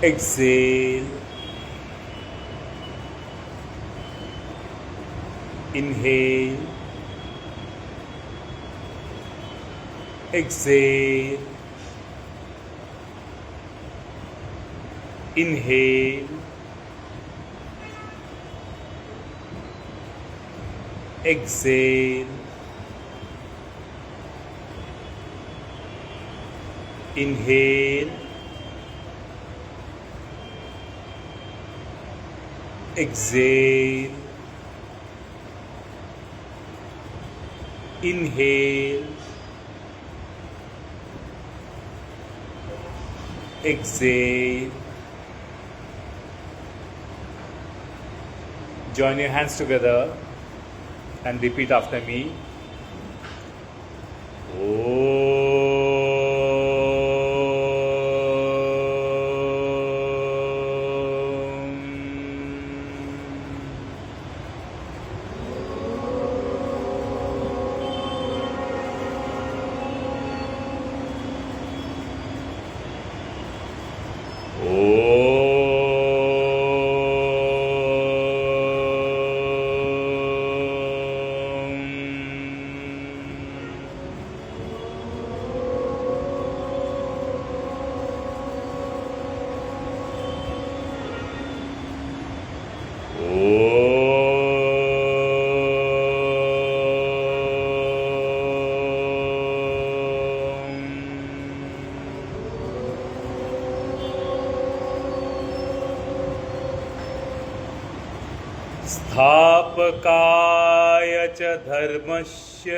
exhale, inhale, exhale, inhale, exhale, inhale, exhale, inhale, exhale. Join your hands together and repeat after me. स्थापकाय च धर्मस्य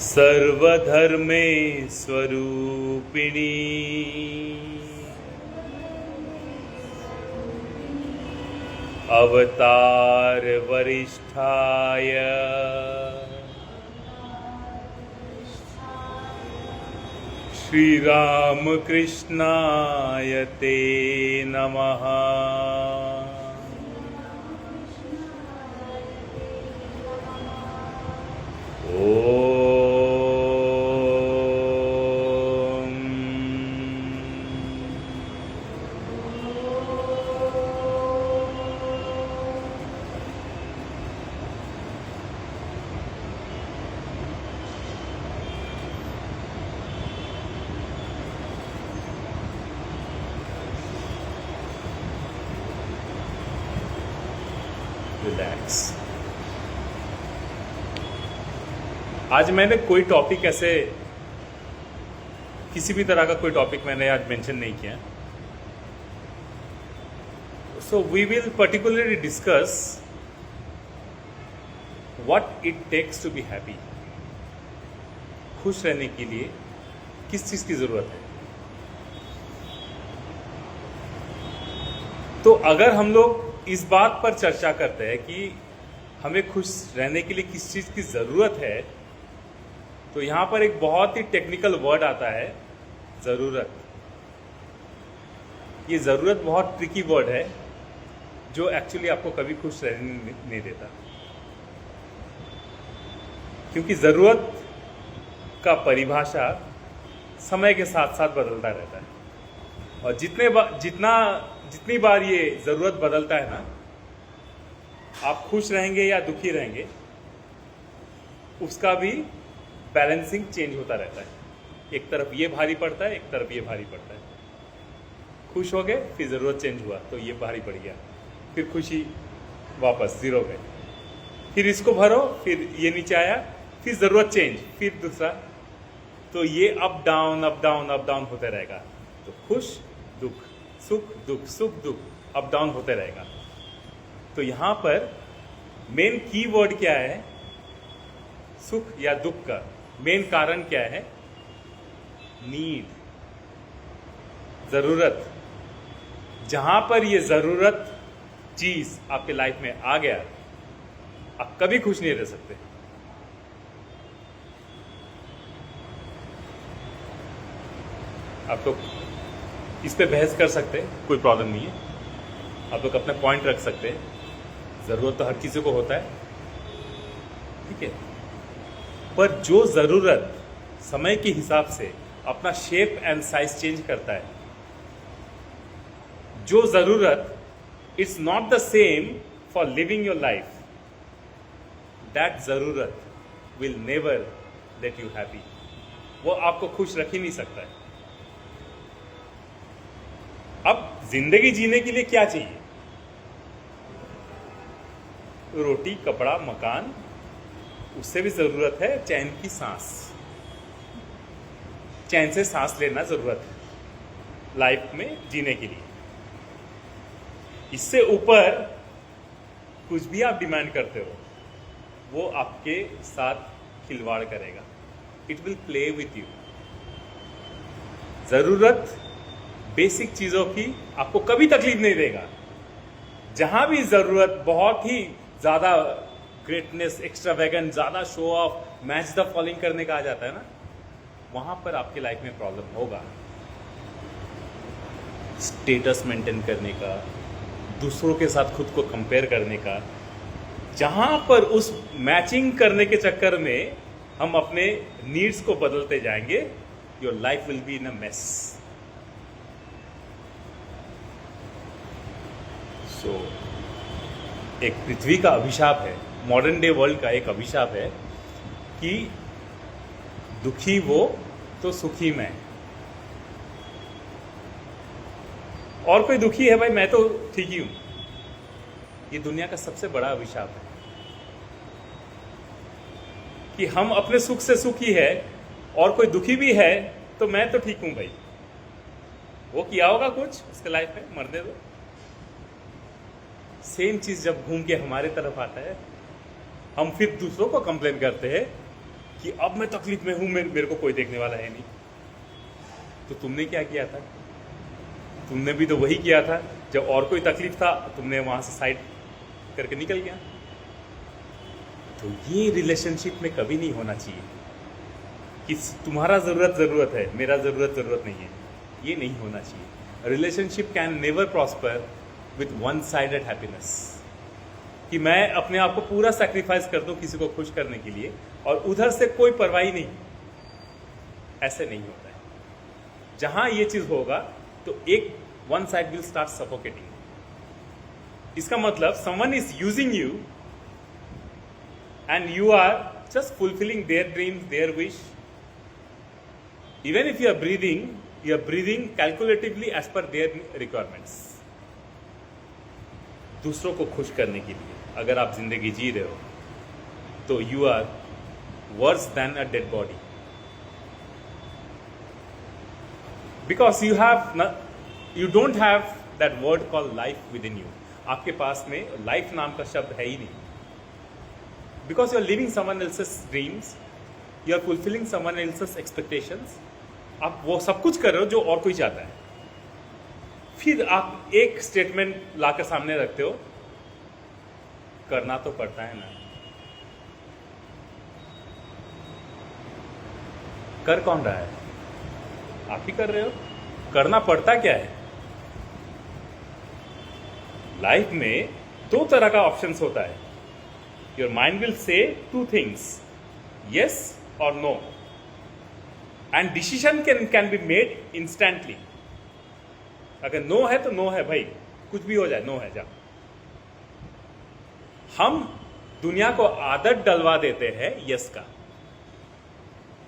सर्वधर्मे स्वरूपिणी अवतार वरिष्ठाय श्री राम कृष्णाय ते नमः। रिलैक्स। आज मैंने कोई टॉपिक ऐसे किसी भी तरह का कोई टॉपिक मैंने आज मेंशन नहीं किया। So we will particularly discuss what it takes to be happy. खुश रहने के लिए किस चीज की जरूरत है। तो अगर हम लोग इस बात पर चर्चा करते हैं कि हमें खुश रहने के लिए किस चीज की जरूरत है, तो यहां पर एक बहुत ही टेक्निकल वर्ड आता है, जरूरत। ये जरूरत बहुत ट्रिकी वर्ड है जो एक्चुअली आपको कभी खुश रहने नहीं देता, क्योंकि जरूरत का परिभाषा समय के साथ साथ बदलता रहता है। और जितनी बार ये जरूरत बदलता है ना, आप खुश रहेंगे या दुखी रहेंगे, उसका भी बैलेंसिंग चेंज होता रहता है। एक तरफ ये भारी पड़ता है, एक तरफ ये भारी पड़ता है। खुश हो गए, फिर जरूरत चेंज हुआ तो ये भारी पड़ गया, फिर खुशी वापस जीरो पे, फिर इसको भरो, फिर ये नीचे आया, फिर जरूरत चेंज, फिर दूसरा। तो ये up down up down up down होते रहेगा। तो खुश दुख, सुख दुख, सुख दुख, अप डाउन होते रहेगा। तो यहां पर मेन की वर्ड क्या है? सुख या दुख का मेन कारण क्या है? नीड, जरूरत। जहां पर ये जरूरत चीज आपके लाइफ में आ गया, आप कभी खुश नहीं रह सकते। आप लोग इस पे बहस कर सकते हैं, कोई प्रॉब्लम नहीं है। आप लोग अपने पॉइंट रख सकते हैं। जरूरत तो हर किसी को होता है, ठीक है। पर जो जरूरत समय के हिसाब से अपना शेप एंड साइज चेंज करता है। जो जरूरत it's not the same for living your life, that जरूरत will never let you happy. वो आपको खुश रख ही नहीं सकता है। अब जिंदगी जीने के लिए क्या चाहिए? रोटी, कपड़ा, मकान, उससे भी जरूरत है चैन की सांस। चैन से सांस लेना जरूरत है लाइफ में जीने के लिए। इससे ऊपर कुछ भी आप डिमांड करते हो, वो आपके साथ खिलवाड़ करेगा। It will play with you. जरूरत बेसिक चीजों की आपको कभी तकलीफ नहीं देगा। जहां भी जरूरत बहुत ही ज्यादा ग्रेटनेस, एक्स्ट्रावेगेंट, ज्यादा show off, match the following करने का आ जाता है ना, वहां पर आपके लाइफ में प्रॉब्लम होगा। स्टेटस मेंटेन करने का, दूसरों के साथ खुद को कंपेयर करने का, जहां पर उस मैचिंग करने के चक्कर में हम अपने नीड्स को बदलते जाएंगे, your life will be in a mess. So एक पृथ्वी का अभिशाप है, मॉडर्न डे वर्ल्ड का एक अभिशाप है कि दुखी वो तो सुखी मैं। और कोई दुखी है भाई, मैं तो ठीक ही हूं। ये दुनिया का सबसे बड़ा अभिशाप है कि हम अपने सुख से सुखी है और कोई दुखी भी है तो मैं तो ठीक हूं भाई। वो किया होगा कुछ उसके लाइफ में, मरने दो। सेम चीज जब घूम के हमारे तरफ आता है, हम फिर दूसरों को कंप्लेन करते हैं कि अब मैं तकलीफ में हूं, मेरे को कोई देखने वाला है नहीं। तो तुमने क्या किया था? तुमने भी तो वही किया था। जब और कोई तकलीफ था, तुमने वहां से साइड करके निकल गया। तो ये रिलेशनशिप में कभी नहीं होना चाहिए कि तुम्हारा जरूरत है, मेरा जरूरत नहीं है। ये नहीं होना चाहिए। Relationship can never prosper with one sided happiness, कि मैं अपने आप को पूरा सैक्रिफाइस कर दूं किसी को खुश करने के लिए और उधर से कोई परवाही नहीं। ऐसे नहीं होता है। जहां ये चीज होगा तो एक one side will start suffocating. इसका मतलब someone is using you and you are just fulfilling their dreams, their wish. Even if you are breathing calculatively as per their requirements. दूसरों को खुश करने के लिए अगर आप जिंदगी जी रहे हो तो you are worse than a dead body, because you don't have that word called life within you. आपके पास में लाइफ नाम का शब्द है ही नहीं। Because you are living someone else's dreams, you are fulfilling someone else's expectations. आप वो सब कुछ कर रहे हो जो और कोई चाहता है। फिर आप एक स्टेटमेंट लाकर सामने रखते हो, करना तो पड़ता है ना। कर कौन रहा है? आप ही कर रहे हो। करना पड़ता क्या है? लाइफ में दो तरह का ऑप्शंस होता है। Your mind will say two things, yes और no, and decision can be made instantly. अगर नो है तो नो है भाई, कुछ भी हो जाए, नो है जा। हम दुनिया को आदत डलवा देते हैं यस का,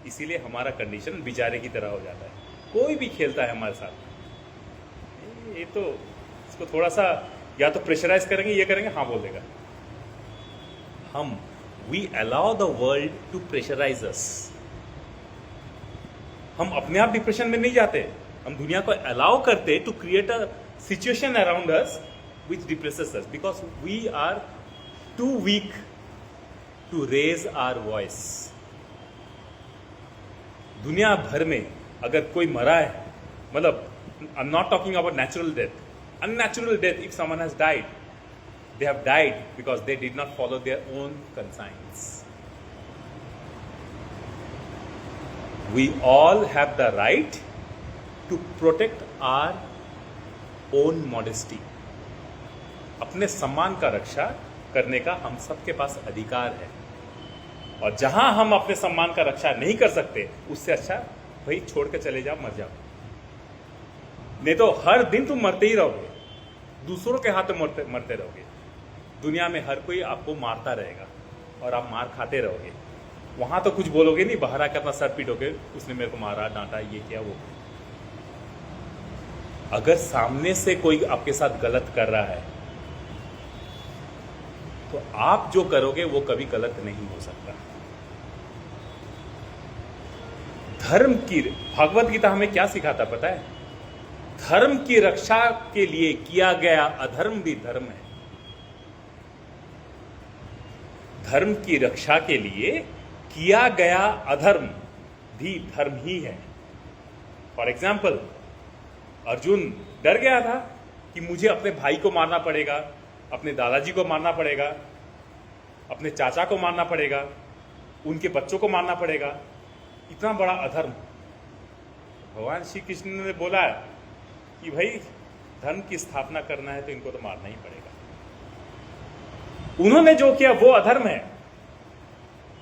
इसीलिए हमारा कंडीशन बेचारे की तरह हो जाता है। कोई भी खेलता है हमारे साथ, ये तो इसको थोड़ा सा या तो प्रेशराइज करेंगे, ये करेंगे, हाँ बोल देगा। We allow the world to pressurise us. हम अपने आप डिप्रेशन में नहीं जाते, हम दुनिया को अलाउ करते to create a situation around us which depresses us, because we are too weak to raise our voice. दुनिया भर में अगर कोई मरा है, मतलब I am not talking about natural death, unnatural death, if someone has died, they have died because they did not follow their own conscience. We all have the right to protect our own modesty. अपने सम्मान का रक्षा करने का हम सबके पास अधिकार है। और जहां हम अपने सम्मान का रक्षा नहीं कर सकते, उससे अच्छा भाई छोड़ के चले जाओ, मर जाओ। नहीं तो हर दिन तुम मरते ही रहोगे, दूसरों के हाथ में मरते रहोगे। दुनिया में हर कोई आपको मारता रहेगा और आप मार खाते रहोगे। वहां तो कुछ बोलोगे नहीं, बाहर आकर अपना सर पीटोगे, उसने मेरे को मारा, डांटा, ये किया, वो। अगर सामने से कोई आपके साथ गलत कर रहा है तो आप जो करोगे वो कभी गलत नहीं हो सकता। धर्म की भगवत गीता हमें क्या सिखाता पता है? धर्म की रक्षा के लिए किया गया अधर्म भी धर्म है। धर्म की रक्षा के लिए किया गया अधर्म भी धर्म ही है। फॉर एग्जाम्पल, अर्जुन डर गया था कि मुझे अपने भाई को मारना पड़ेगा, अपने दादाजी को मारना पड़ेगा, अपने चाचा को मारना पड़ेगा, उनके बच्चों को मारना पड़ेगा। इतना बड़ा अधर्म। भगवान श्री कृष्ण ने बोला कि भाई धर्म की स्थापना करना है तो इनको तो मारना ही पड़ेगा। उन्होंने जो किया वो अधर्म है।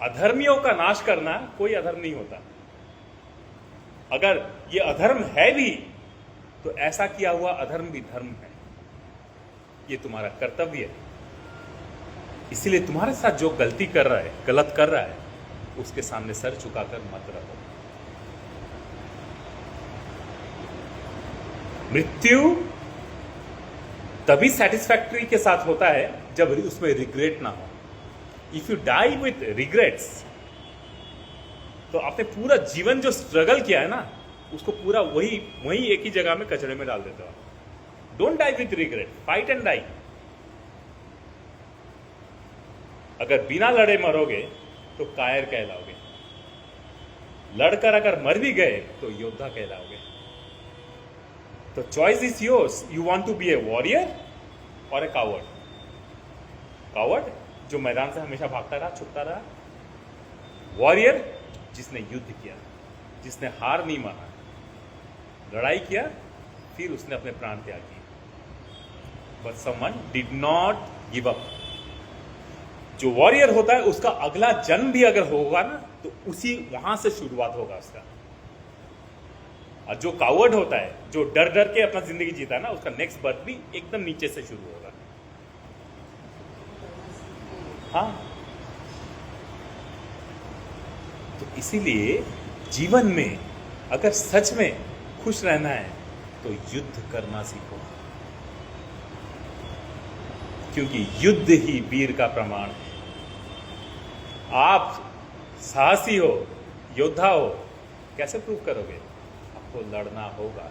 अधर्मियों का नाश करना कोई अधर्म नहीं होता। अगर ये अधर्म है भी तो ऐसा किया हुआ अधर्म भी धर्म है। ये तुम्हारा कर्तव्य है। इसीलिए तुम्हारे साथ जो गलती कर रहा है, गलत कर रहा है, उसके सामने सर झुकाकर मत रहो। मृत्यु तभी सेटिस्फैक्टरी के साथ होता है जब उसमें रिग्रेट ना हो। If you die with regrets, तो आपने पूरा जीवन जो स्ट्रगल किया है ना, उसको पूरा वही एक ही जगह में कचरे में डाल देते हो। Don't die with regret, fight and die. अगर बिना लड़े मरोगे तो कायर कहलाओगे, लड़कर अगर मर भी गए तो योद्धा कहलाओगे। तो choice is yours. You want to be a warrior और ए कावर्ड। कावर्ड जो मैदान से हमेशा भागता रहा, छुपता रहा। वॉरियर जिसने युद्ध किया, जिसने हार नहीं माना, लड़ाई किया, फिर उसने अपने प्राण त्याग किए। But someone did not give up. जो वॉरियर होता है उसका अगला जन्म भी अगर होगा ना, तो उसी वहां से शुरुआत होगा उसका। और जो कावर्ड होता है, जो डर डर के अपना जिंदगी जीता है ना, उसका नेक्स्ट बर्थ भी एकदम नीचे से शुरू होगा। हाँ, तो इसीलिए जीवन में अगर सच में खुश रहना है तो युद्ध करना सीखो, क्योंकि युद्ध ही वीर का प्रमाण है। आप साहसी हो, योद्धा हो, कैसे प्रूव करोगे? आपको लड़ना होगा।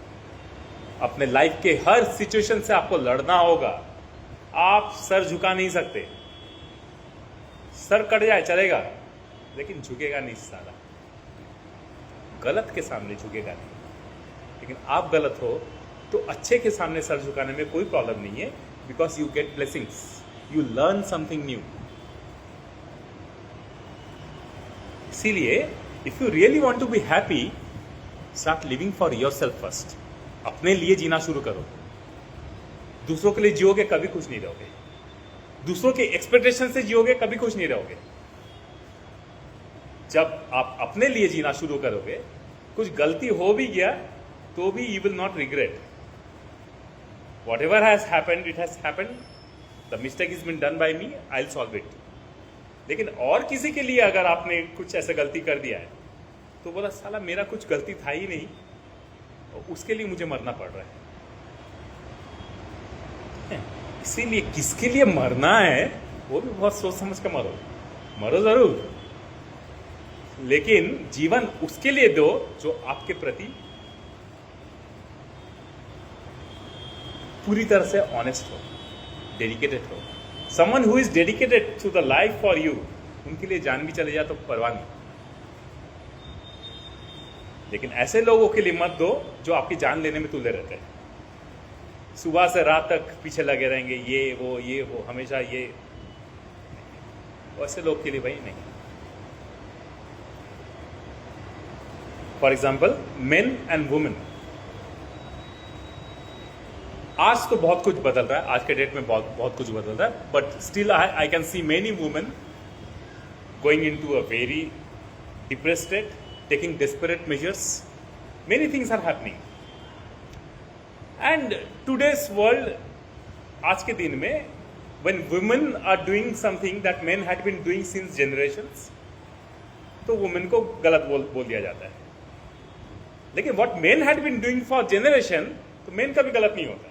अपने लाइफ के हर सिचुएशन से आपको लड़ना होगा। आप सर झुका नहीं सकते। सर कट जाए चलेगा, लेकिन झुकेगा नहीं सारा। गलत के सामने झुकेगा नहीं। लेकिन आप गलत हो तो अच्छे के सामने सर झुकाने में कोई प्रॉब्लम नहीं है, because you get blessings, you learn something new. इसीलिए if you really want to be happy, start living for yourself first. अपने लिए जीना शुरू करो। दूसरों के लिए जियोगे कभी खुश नहीं रहोगे। दूसरों के एक्सपेक्टेशन से जियोगे कभी खुश नहीं रहोगे। जब आप अपने लिए जीना शुरू करोगे, कुछ गलती हो भी गया तो भी you will not regret. Whatever has happened, it has happened. The mistake is been done by me, I will solve it. लेकिन और किसी के लिए अगर आपने कुछ ऐसा गलती कर दिया है तो बोला साला मेरा कुछ गलती था ही नहीं, और उसके लिए मुझे मरना पड़ रहा है। इसीलिए किसके लिए मरना है वो भी बहुत सोच समझ कर मरो। मरो जरूर, लेकिन जीवन उसके लिए दो जो आपके प्रति पूरी तरह से ऑनेस्ट हो, डेडिकेटेड हो। Someone who is dedicated to the life for you, उनके लिए जान भी चले जाए तो परवाह नहीं। लेकिन ऐसे लोगों के लिए मत दो जो आपकी जान लेने में तुले रहते हैं। सुबह से रात तक पीछे लगे रहेंगे, ये वो हमेशा ये। वैसे लोग के लिए भाई नहीं। For example, main and women. आज तो बहुत कुछ बदल रहा है, आज के डेट में बहुत कुछ बदल रहा है, but still I can see many women going into a very depressed state, taking desperate measures. Many things are happening. And today's world, आज के दिन में, when women are doing something that men had been doing since generations, तो women को गलत बोल दिया जाता है. लेकिन what men had been doing for generation, तो men का भी गलत नहीं होता.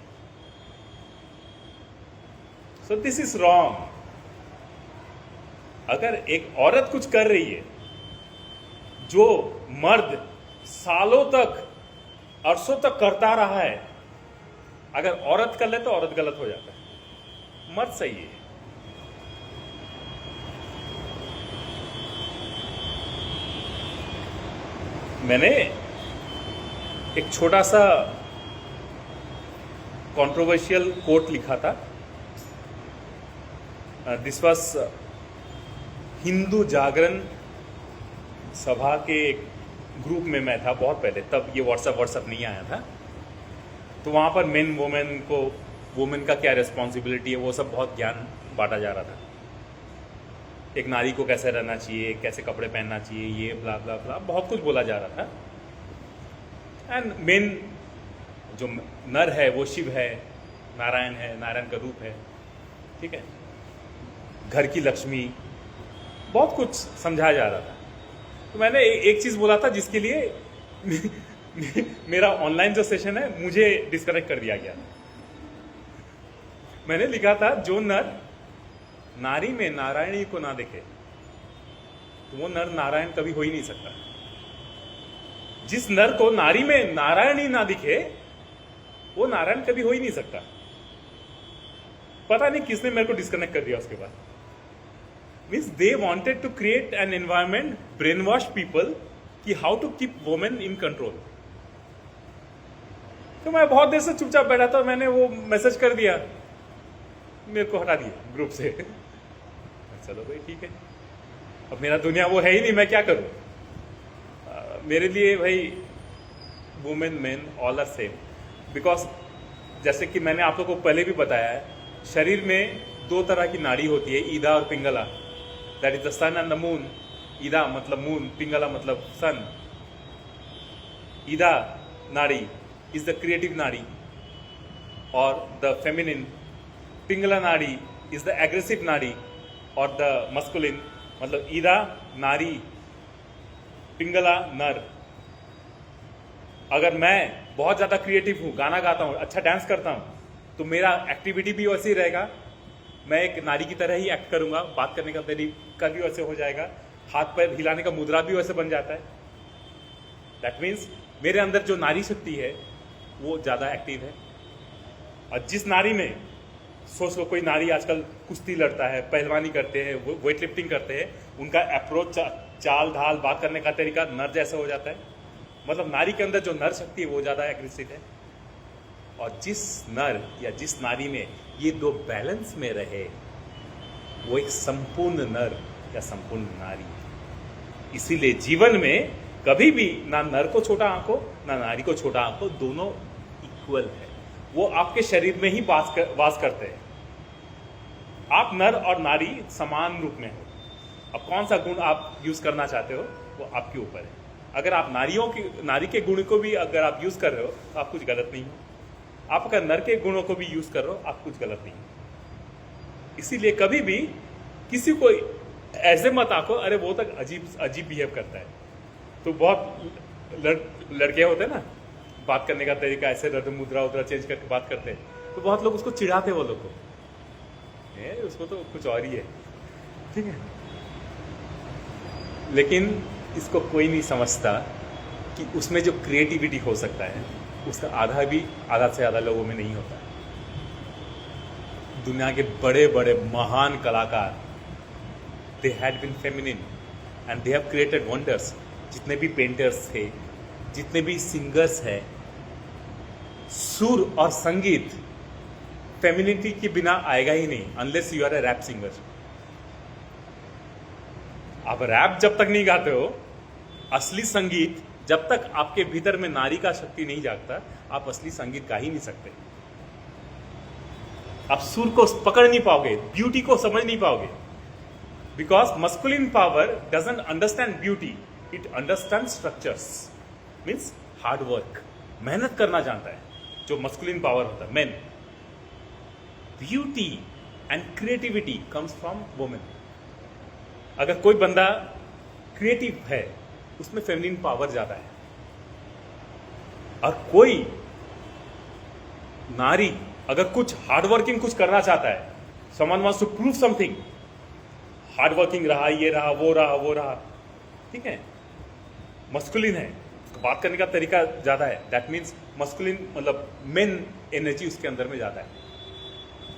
So this is wrong. अगर एक औरत कुछ कर रही है जो मर्द सालों तक, अरसों तक करता रहा है, अगर औरत कर ले तो औरत गलत हो जाता है, मर्द सही है. मैंने एक छोटा सा कंट्रोवर्शियल कोट लिखा था. दिस वाज हिंदू जागरण सभा के एक ग्रुप में मैं था बहुत पहले, तब ये व्हाट्सएप नहीं आया था. तो वहाँ पर मेन वुमेन का क्या रिस्पॉन्सिबिलिटी है वो सब बहुत ज्ञान बांटा जा रहा था. एक नारी को कैसे रहना चाहिए, कैसे कपड़े पहनना चाहिए, ये ब्ला ब्ला ब्ला बहुत कुछ बोला जा रहा था. एंड मेन जो नर है वो शिव है, नारायण है, नारायण का रूप है, ठीक है, घर की लक्ष्मी, बहुत कुछ समझाया जा रहा था. तो मैंने एक चीज बोला था जिसके लिए मेरा ऑनलाइन जो सेशन है मुझे डिस्कनेक्ट कर दिया गया. मैंने लिखा था जो नर नारी में नारायणी को ना देखे तो वो नर नारायण कभी हो ही नहीं सकता. जिस नर को नारी में नारायणी ना दिखे वो नारायण कभी हो ही नहीं सकता. पता नहीं किसने मेरे को डिस्कनेक्ट कर दिया उसके बाद. Means they wanted to create an environment, brain wash people कि how to keep women in control. तो मैं बहुत देर से चुपचाप बैठा था, मैंने वो मैसेज कर दिया, मेरे को हटा दिया ग्रुप से. चलो भाई ठीक है, अब मेरा दुनिया वो है ही नहीं, मैं क्या करूं. मेरे लिए भाई women men all are same. Because जैसे कि मैंने आप लोगों को पहले भी बताया है, शरीर में दो तरह की नाड़ी होती है, ईदा और Pingala. That is the sun and the moon. Ida मतलब मून, पिंगला मतलब सन. ईदा नाड़ी is the creative nadi or the feminine. Pingala nadi is the aggressive nadi or the masculine. मतलब ईदा नारी, पिंगला नर. अगर मैं बहुत ज्यादा क्रिएटिव हूँ, गाना गाता हूँ, अच्छा डांस करता हूँ, तो मेरा एक्टिविटी भी वैसे ही रहेगा. मैं एक नारी की तरह ही एक्ट करूंगा, बात करने का तरीका भी वैसे हो जाएगा, हाथ पैर हिलाने का मुद्रा भी वैसे बन जाता है. दैट मीन्स मेरे अंदर जो नारी शक्ति है वो ज्यादा एक्टिव है. और जिस नारी में, सोच लो कोई नारी आजकल कुश्ती लड़ता है, पहलवानी करते हैं, वेट लिफ्टिंग करते हैं, उनका अप्रोच, चाल ढाल, बात करने का तरीका नर जैसा हो जाता है. मतलब नारी के अंदर जो नर शक्ति है वो ज्यादा एग्रेसिव है. और जिस नर या जिस नारी में ये दो बैलेंस में रहे वो एक संपूर्ण नर या संपूर्ण नारी. इसीलिए जीवन में कभी भी ना नर को छोटा आंको ना नारी को छोटा आंको, दोनों इक्वल है. वो आपके शरीर में ही वास करते हैं. आप नर और नारी समान रूप में हो. अब कौन सा गुण आप यूज करना चाहते हो वो आपके ऊपर है. अगर आप नारी के गुण को भी अगर आप यूज कर रहे हो तो आप कुछ गलत नहीं हो. आप अगर नर के गुणों को भी यूज कर रहे हो आप कुछ गलत नहीं हो. इसीलिए कभी भी किसी को ऐसे मत आंको, अरे वो तक अजीब बिहेव करता है. तो बहुत लड़के होते हैं ना, बात करने का तरीका ऐसे रद मुद्रा उद्रा चेंज करके बात करते हैं, तो बहुत लोग उसको चिढ़ाते हैं. वो लोग को उसको तो कुछ और ही है, ठीक है. लेकिन इसको कोई नहीं समझता कि उसमें जो क्रिएटिविटी हो सकता है उसका आधा से ज़्यादा लोगों में नहीं होता. दुनिया के बड़े बड़े महान कलाकार, they had been feminine and they have created wonders. जितने भी पेंटर्स थे, जितने भी सिंगर्स हैं, सुर और संगीत फेमिनिटी के बिना आएगा ही नहीं, unless you are a rap singer. आप रैप जब तक नहीं गाते हो, असली संगीत जब तक आपके भीतर में नारी का शक्ति नहीं जागता, आप असली संगीत गा ही नहीं सकते. आप सुर को पकड़ नहीं पाओगे, ब्यूटी को समझ नहीं पाओगे. Because masculine power doesn't understand beauty, it understands structures. Means hard work. मेहनत करना जानता है जो masculine power होता है, men. Beauty and creativity comes from women. अगर कोई बंदा क्रिएटिव है उसमें फेमिनिन पावर ज्यादा है, और कोई नारी अगर कुछ हार्ड वर्किंग कुछ करना चाहता है, someone wants to prove something, hard working रहा, ये रहा, वो रहा, ठीक है, मस्कुलिन है, उसको बात करने का तरीका ज्यादा है, दैट मीन्स मस्कुलिन मतलब मेन एनर्जी उसके अंदर में ज्यादा है,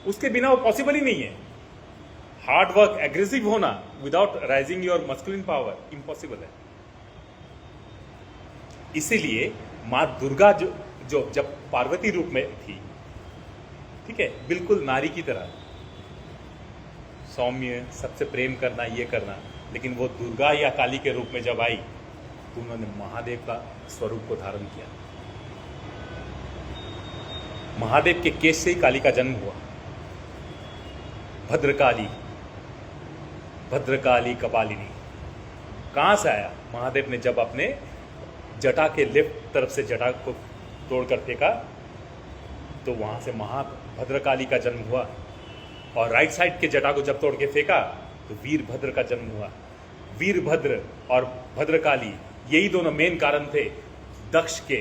उसके बिना वो पॉसिबल ही नहीं है। हार्ड वर्क, एग्रेसिव होना without rising your masculine power impossible है। इसीलिए माँ दुर्गा जो जब पार्वती रूप में थी, ठीक है, बिल्कुल नारी की तरह सौम्य, सबसे प्रेम करना, ये करना, लेकिन वो दुर्गा या काली के रूप में जब आई तो उन्होंने महादेव का स्वरूप को धारण किया। महादेव के केश से ही काली का जन्म हुआ। भद्रकाली कपालिनी कहां से आया? महादेव ने जब अपने जटा के लेफ्ट तरफ से जटा को तोड़कर फेंका तो वहां से भद्रकाली का जन्म हुआ, और राइट साइड के जटा को जब तोड़ के फेंका तो वीरभद्र का जन्म हुआ। वीरभद्र और भद्रकाली यही दोनों मेन कारण थे दक्ष के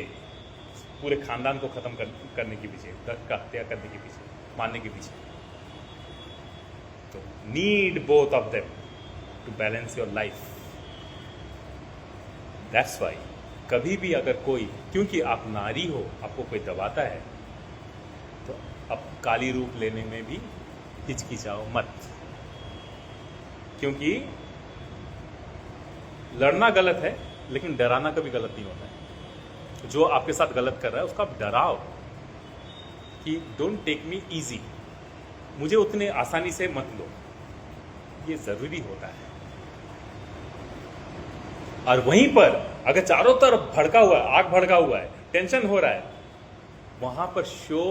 पूरे खानदान को खत्म करने के पीछे, दक्ष का हत्या करने के पीछे, मारने के पीछे। तो need both of them to balance your life. That's why कभी भी अगर कोई, क्योंकि आप नारी हो, आपको कोई दबाता है तो अब काली रूप लेने में भी हिचकिचाओ मत, क्योंकि लड़ना गलत है लेकिन डराना कभी गलत नहीं होता है। जो आपके साथ गलत कर रहा है उसको आप डराओ कि डोंट टेक मी इजी, मुझे उतने आसानी से मत लो, ये जरूरी होता है। और वहीं पर अगर चारों तरफ भड़का हुआ है, आग भड़का हुआ है, टेंशन हो रहा है, वहां पर show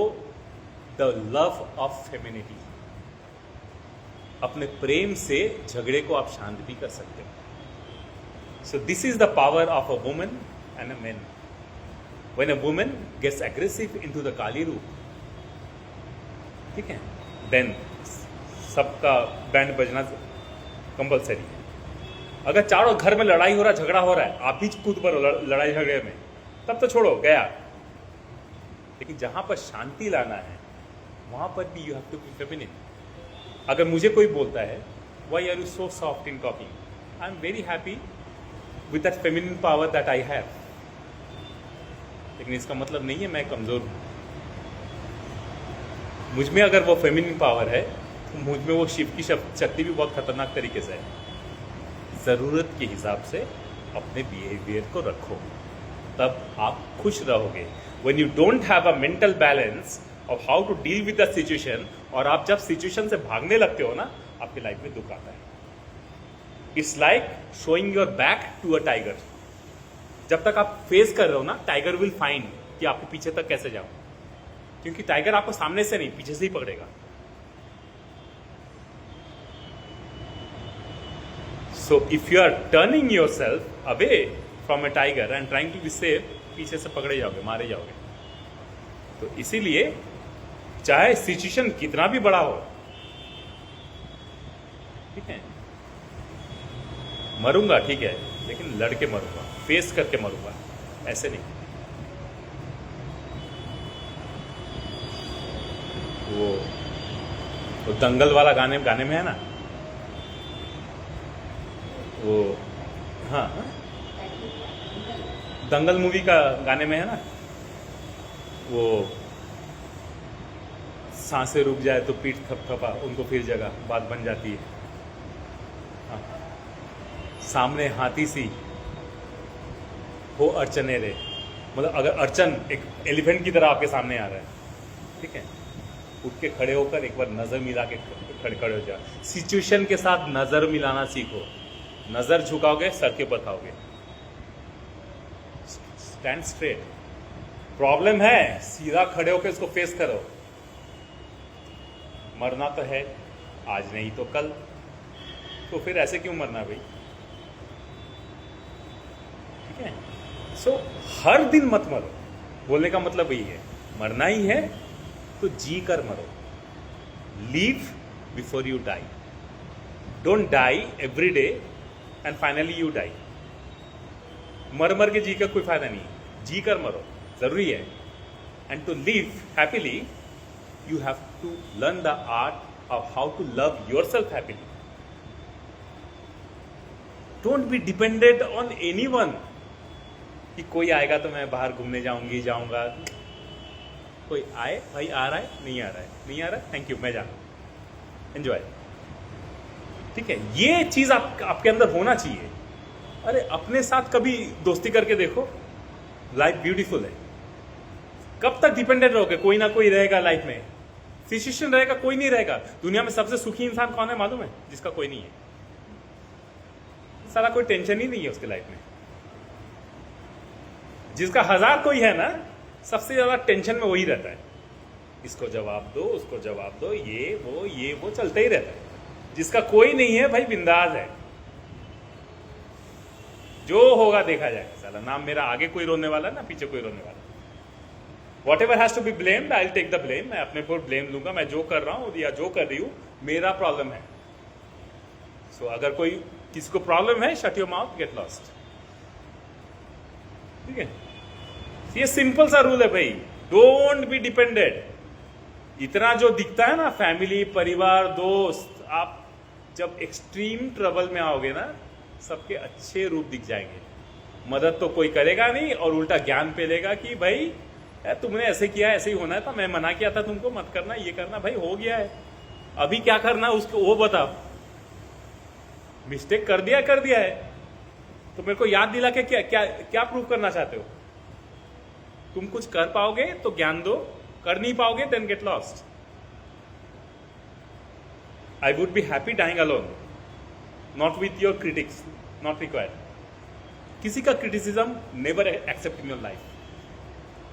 the love of femininity. अपने प्रेम से झगड़े को आप शांत भी कर सकते हो। So this is the power of a woman and a man. When a woman gets aggressive into the Kali रूप, ठीक है, देन सबका बैंड बजना कंपलसरी है। अगर चारों घर में लड़ाई हो रहा, झगड़ा हो रहा है, आप भी कूद पड़ो लड़ाई झगड़े में, तब तो छोड़ो, गया। लेकिन जहां पर शांति लाना है वहां पर भी you have to be feminine. अगर मुझे कोई बोलता है why are you so soft in talking, I am very happy with that feminine power that I have, लेकिन इसका मतलब नहीं है मैं कमजोर हूं। मुझ में अगर वो फेमिनिन पावर है तो मुझ में वो शिव की शक्ति भी बहुत खतरनाक तरीके से है। जरूरत के हिसाब से अपने बिहेवियर को रखो, तब आप खुश रहोगे। When you don't have a mental balance of how to deal with the situation, और आप जब सिचुएशन से भागने लगते हो ना, आपके लाइफ में दुख आता है। It's like showing your back to a tiger. जब तक आप फेस कर रहे हो ना, टाइगर विल फाइंड कि आपके पीछे तक कैसे जाओ, क्योंकि टाइगर आपको सामने से नहीं पीछे से ही पकड़ेगा। So if you are turning yourself away from a tiger and trying to be safe, पीछे से पकड़े जाओगे, मारे जाओगे। तो इसीलिए चाहे सिचुएशन कितना भी बड़ा हो, ठीक है, मरूंगा ठीक है, लेकिन लड़के मरूंगा, फेस करके मरूंगा, ऐसे नहीं। वो दंगल वाला गाने में है ना, वो हाँ दंगल मूवी का गाने में है ना, वो सांसें रुक जाए तो पीठ थपथपा, उनको फिर जगह बात बन जाती है। हाँ। सामने हाथी सी हो अर्चने रे, मतलब अगर अर्चन एक एलिफेंट की तरह आपके सामने आ रहा है, ठीक है, उठ के खड़े होकर एक बार नजर मिला के खड़े हो जाओ। सिचुएशन के साथ नजर मिलाना सीखो। नजर झुकाओगे, सर के ऊपर खाओगे। Stand straight. प्रॉब्लम है, सीधा खड़े होकर इसको फेस करो। मरना तो है, आज नहीं तो कल। तो फिर ऐसे क्यों मरना भाई? ठीक है, सो हर दिन मत मरो, बोलने का मतलब यही है, मरना ही है तो जी कर मरो। Live before you die, don't die every day and finally you die. मर मर के जी का कोई फायदा नहीं है, जी कर मरो जरूरी है। And to live happily you have to learn the art of how to love yourself happily. Don't be dependent on anyone कि कोई आएगा तो मैं बाहर घूमने जाऊंगा। कोई आए भाई, आ रहा है नहीं आ रहा है, नहीं आ रहा है, थैंक यू, मैं जा, एंजॉय। ठीक है, ये चीज आपके अंदर होना चाहिए। अरे अपने साथ कभी दोस्ती करके देखो, लाइफ ब्यूटीफुल है। कब तक डिपेंडेंट रहोगे? कोई ना कोई रहेगा लाइफ में, फिजिशियन रहेगा, कोई नहीं रहेगा। दुनिया में सबसे सुखी इंसान कौन है मालूम है? जिसका कोई नहीं है, सारा कोई टेंशन ही नहीं है उसके लाइफ में। जिसका 1000 कोई है ना, सबसे ज्यादा टेंशन में वही रहता है। इसको जवाब दो, उसको जवाब दो, ये वो चलते ही रहता है। जिसका कोई नहीं है भाई बिंदास है, जो होगा देखा जाएगा। साला नाम मेरा आगे कोई रोने वाला ना पीछे कोई रोने वाला। Whatever has to be blamed I will take the blame. मैं अपने पर ब्लेम लूंगा, मैं जो कर रहा हूं या जो कर रही हूं मेरा प्रॉब्लम है। सो अगर कोई किसी को प्रॉब्लम है, shut your mouth, get lost. ठीक है, ये सिंपल सा रूल है भाई, डोंट बी डिपेंडेंट। इतना जो दिखता है ना फैमिली, परिवार, दोस्त, आप जब एक्सट्रीम ट्रबल में आओगे ना, सबके अच्छे रूप दिख जाएंगे। मदद तो कोई करेगा नहीं और उल्टा ज्ञान पेलेगा कि भाई तुमने ऐसे किया, ऐसे ही होना है था, मैं मना किया था तुमको मत करना, ये करना। भाई हो गया है, अभी क्या करना उसको वो बताओ। मिस्टेक कर दिया है तो मेरे को याद दिला के क्या क्या क्या प्रूव करना चाहते हो? तुम कुछ कर पाओगे तो ज्ञान दो, कर नहीं पाओगे then get lost. I would be happy dying alone, not with your critics, not required. किसी का criticism never accept in your life,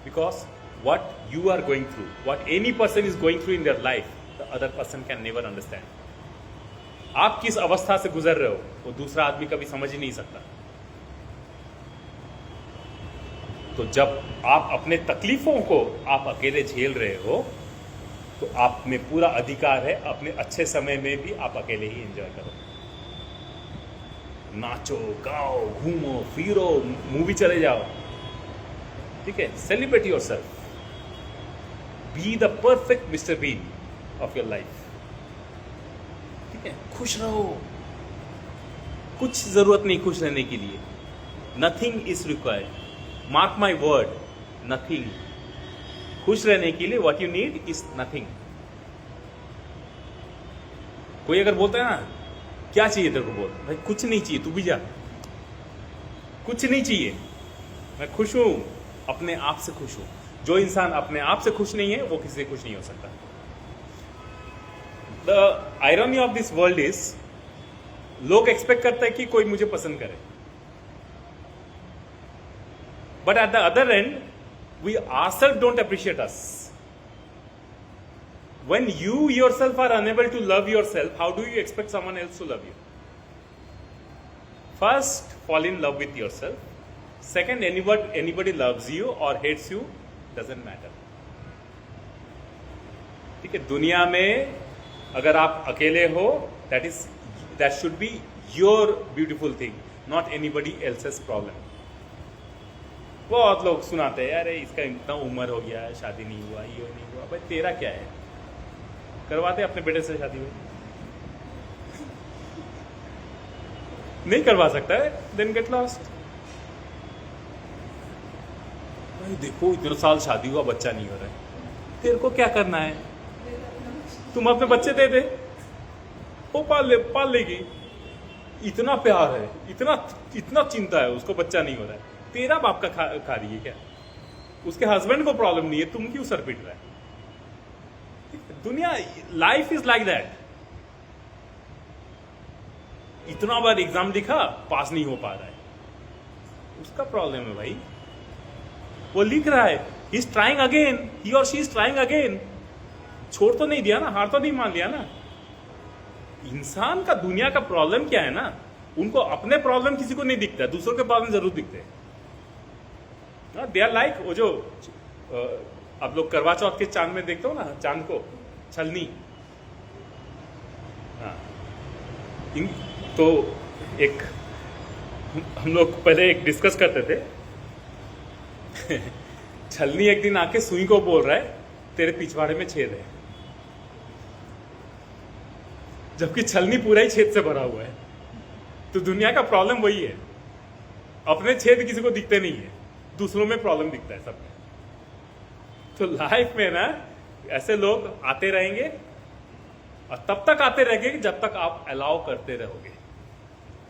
because what you are going through, what any person is going through in their life, the other person can never understand. आप किस अवस्था से गुजर रहे हो वो दूसरा आदमी कभी समझ ही नहीं सकता। तो जब आप अपने तकलीफों को आप अकेले झेल रहे हो तो आप में पूरा अधिकार है अपने अच्छे समय में भी आप अकेले ही एंजॉय करो। नाचो, गाओ, घूमो फिरो, मूवी चले जाओ। ठीक है, celebrate yourself, be the perfect Mister Bean of your life. ठीक है, खुश रहो, कुछ जरूरत नहीं खुश रहने के लिए। Nothing is required, mark my word, nothing. खुश रहने के लिए what you need is nothing. कोई अगर बोलता है ना क्या चाहिए तेरे को, बोल भाई कुछ नहीं चाहिए, तू भी जा, कुछ नहीं चाहिए, मैं खुश हूं, अपने आप से खुश हूं। जो इंसान अपने आप से खुश नहीं है वो किसी से खुश नहीं हो सकता। The irony of this world is, लोग एक्सपेक्ट करते हैं कि कोई मुझे पसंद करे, but at the other end we ourselves don't appreciate us. When you yourself are unable to love yourself, how do you expect someone else to love you? First, fall in love with yourself. Second, anybody loves you or hates you doesn't matter. ठीक है, दुनिया में अगर आप अकेले हो, that should be your beautiful thing, not anybody else's problem. बहुत लोग सुनाते हैं अरे इसका इतना उम्र हो गया है, शादी नहीं हुआ, ये नहीं हुआ। भाई तेरा क्या है, करवाते अपने बेटे से शादी में। नहीं करवा सकता है, देन गेट लॉस्ट। भाई देखो इतने साल शादी हुआ, बच्चा नहीं हो रहा है, तेरे को क्या करना है? तुम अपने बच्चे दे दे, वो पाल लेगी। इतना प्यार है, इतना चिंता है, उसको बच्चा नहीं हो रहा है, तेरा बाप का खा रही है क्या? उसके हस्बैंड को प्रॉब्लम नहीं है, तुम क्यों सर पिट रहा है? दुनिया, लाइफ इज लाइक दैट। इतना बार एग्जाम लिखा, पास नहीं हो पा रहा है, उसका प्रॉब्लम है भाई। वो लिख रहा है, ही इज ट्राइंग अगेन, ही और शी इज ट्राइंग अगेन। छोड़ तो नहीं दिया ना, हार तो नहीं मान लिया ना। इंसान का दुनिया का प्रॉब्लम क्या है ना, उनको अपने प्रॉब्लम किसी को नहीं दिखता, दूसरों के प्रॉब्लम जरूर दिखते हैं। दे आर लाइक वो जो आप लोग करवा चौथ के चांद में देखते हो ना, चांद को छलनी। हाँ, तो एक हम लोग पहले एक डिस्कस करते थे छलनी एक दिन आके सुई को बोल रहा है तेरे पिछवाड़े में छेद है, जबकि छलनी पूरा ही छेद से भरा हुआ है। तो दुनिया का प्रॉब्लम वही है, अपने छेद किसी को दिखते नहीं है, दूसरों में प्रॉब्लम दिखता है सब में। तो लाइफ में ना ऐसे लोग आते रहेंगे और तब तक आते रहेंगे जब तक आप अलाउ करते रहोगे,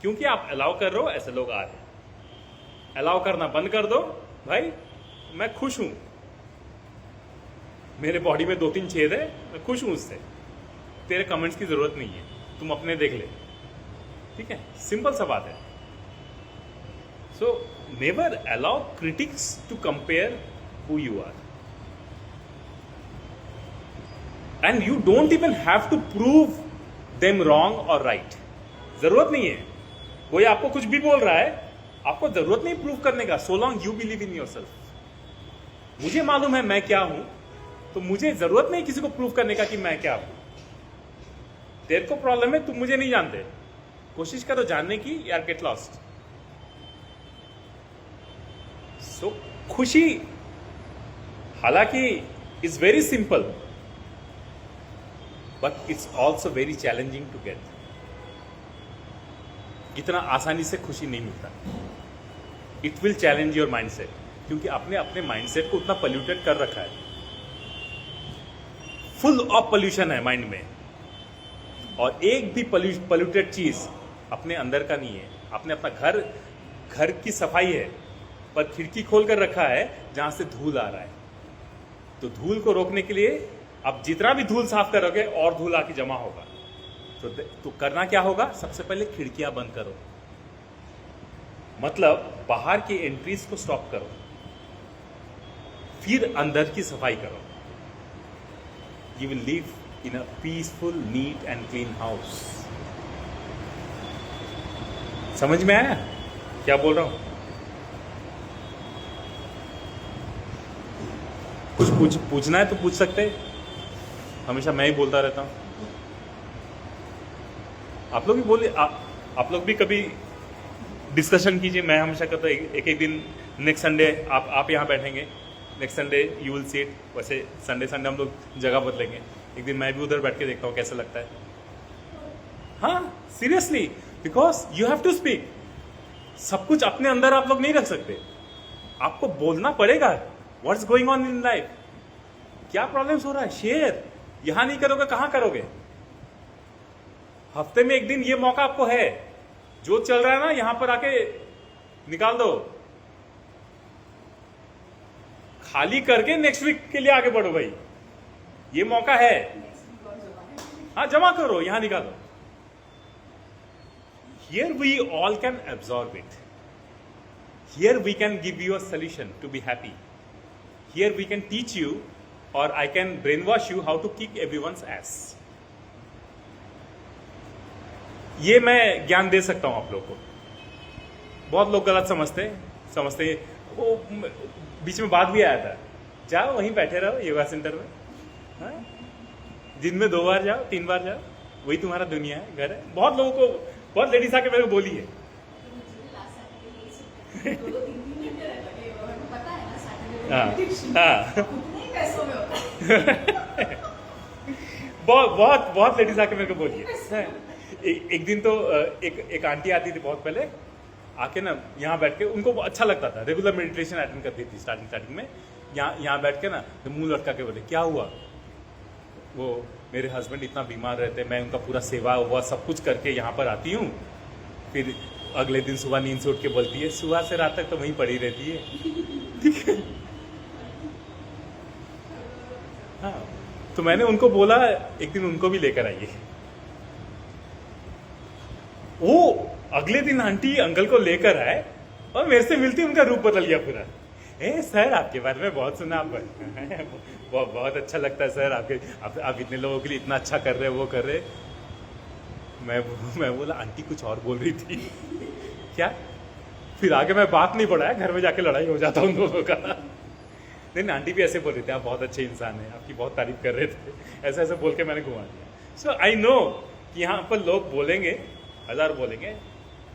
क्योंकि आप अलाउ कर रहे हो ऐसे लोग आ रहे हैं। अलाउ करना बंद कर दो, भाई मैं खुश हूं, मेरे बॉडी में 2-3 छेद है, मैं खुश हूं उससे, तेरे कमेंट्स की जरूरत नहीं है, तुम अपने देख ले। ठीक है, सिंपल सा बात है। So never allow critics to compare who you are, and you don't even have to prove them wrong और राइट। जरूरत नहीं है, कोई आपको कुछ भी बोल रहा है, आपको जरूरत नहीं प्रूव करने का, so long you believe in yourself. मुझे मालूम है मैं क्या हूं, तो मुझे जरूरत नहीं किसी को प्रूव करने का कि मैं क्या हूं। तेरे को प्रॉब्लम है, तुम मुझे नहीं जानते, कोशिश करो जानने की, यार गेट लॉस्ट। सो खुशी हालांकि is very simple, but it's also very challenging to get. इतना आसानी से खुशी नहीं मिलता। It will challenge your mindset, क्योंकि आपने अपने माइंडसेट को उतना पोल्यूटेड कर रखा है, फुल ऑफ पोल्यूशन है माइंड में, और एक भी पोल्यूटेड चीज अपने अंदर का नहीं है। आपने अपना घर की सफाई है, पर खिड़की खोल कर रखा है जहां से धूल आ रहा है। तो धूल को रोकने के लिए आप जितना भी धूल साफ करोगे और धूल आके जमा होगा। तो करना क्या होगा, सबसे पहले खिड़कियां बंद करो, मतलब बाहर की एंट्रीज को स्टॉप करो, फिर अंदर की सफाई करो। You will live in a peaceful, neat and clean house. समझ में आया क्या बोल रहा हूं? कुछ पूछना है तो पूछ सकते हैं, हमेशा मैं ही बोलता रहता हूं। आप लोग भी बोलिए, आप लोग भी कभी डिस्कशन कीजिए। मैं हमेशा कहता हूँ एक दिन नेक्स्ट संडे आप यहाँ बैठेंगे, next Sunday you will see it. वैसे संडे हम लोग जगह बदलेंगे, एक दिन मैं भी उधर बैठ के देखता हूँ कैसा लगता है। हाँ seriously, because you have to speak. सब कुछ अपने अंदर आप लोग नहीं रख सकते, आपको बोलना पड़ेगा। What's going on in life, क्या प्रॉब्लम्स हो रहा है, शेयर। यहां नहीं करोगे कहां करोगे? हफ्ते में एक दिन ये मौका आपको है, जो चल रहा है ना यहां पर आके निकाल दो, खाली करके नेक्स्ट वीक के लिए आगे बढ़ो भाई, ये मौका है। हाँ जमा करो, यहां निकालो। Here we all can absorb it, here we can give you a solution to be happy, here we can teach you और I can brain wash you how to kick everyone's ass. ये मैं ज्ञान दे सकता हूं आप लोग को। बहुत लोग गलत समझते वो बीच में बात भी आया था, जाओ वहीं बैठे रहो योगा सेंटर में, हाँ? दिन में 2 बार जाओ 3 बार जाओ, वही तुम्हारा दुनिया है, घर है। बहुत लोगों को, बहुत लेडीज आके मेरे को बोली है बहुत लेडीज आके मेरे को बोली है। एक दिन तो एक आंटी आती थी बहुत पहले, आके ना यहाँ बैठ के, उनको अच्छा लगता था, रेगुलर मेडिटेशन अटेंड करती थी स्टार्टिंग में। यहाँ बैठ के ना तो मुंह लटका के बोले क्या हुआ, वो मेरे हस्बैंड इतना बीमार रहते, मैं उनका पूरा सेवा हुआ सब कुछ करके यहाँ पर आती हूँ, फिर अगले दिन सुबह नींद से उठ के बोलती है सुबह से रात तक तो वहीं पड़ी रहती है। ठीक है, हाँ। तो मैंने उनको बोला एक दिन उनको भी लेकर आइए। वो अगले दिन आंटी अंकल को लेकर आए और मेरे से मिलती उनका रूप बदल गया पूरा। सर आपके बारे में बहुत सुना, आप बहुत अच्छा लगता है सर, आप इतने लोगों के लिए इतना अच्छा कर रहे, वो कर रहे। मैं बोला आंटी कुछ और बोल रही थी क्या? फिर आगे मैं बात नहीं बढ़ाया, घर में जाके लड़ाई हो जाता उन दोनों का। नहीं आंटी भी ऐसे बोल रही थी आप बहुत अच्छे इंसान हैं, आपकी बहुत तारीफ कर रहे थे, ऐसे ऐसे बोल के मैंने घुमा दिया। सो आई नो कि यहाँ पर लोग बोलेंगे, 1000 बोलेंगे,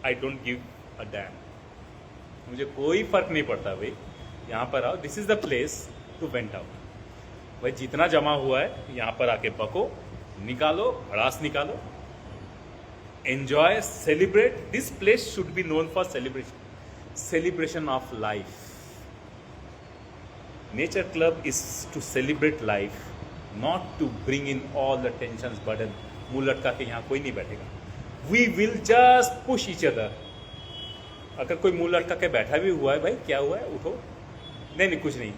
I don't give a damn, मुझे कोई फर्क नहीं पड़ता भाई। यहाँ पर आओ, this is the place to went out. भाई जितना जमा हुआ है यहाँ पर आके बको, निकालो, भड़ास निकालो, enjoy, celebrate. This place should be known for celebration of life. Nature Club is to celebrate life, not to bring in all the tensions, burden. मुंह लटका के यहाँ कोई नहीं बैठेगा। We will just push each other. अगर कोई मुंह लटका के बैठा भी हुआ है, भाई क्या हुआ है, उठो, नहीं कुछ नहीं,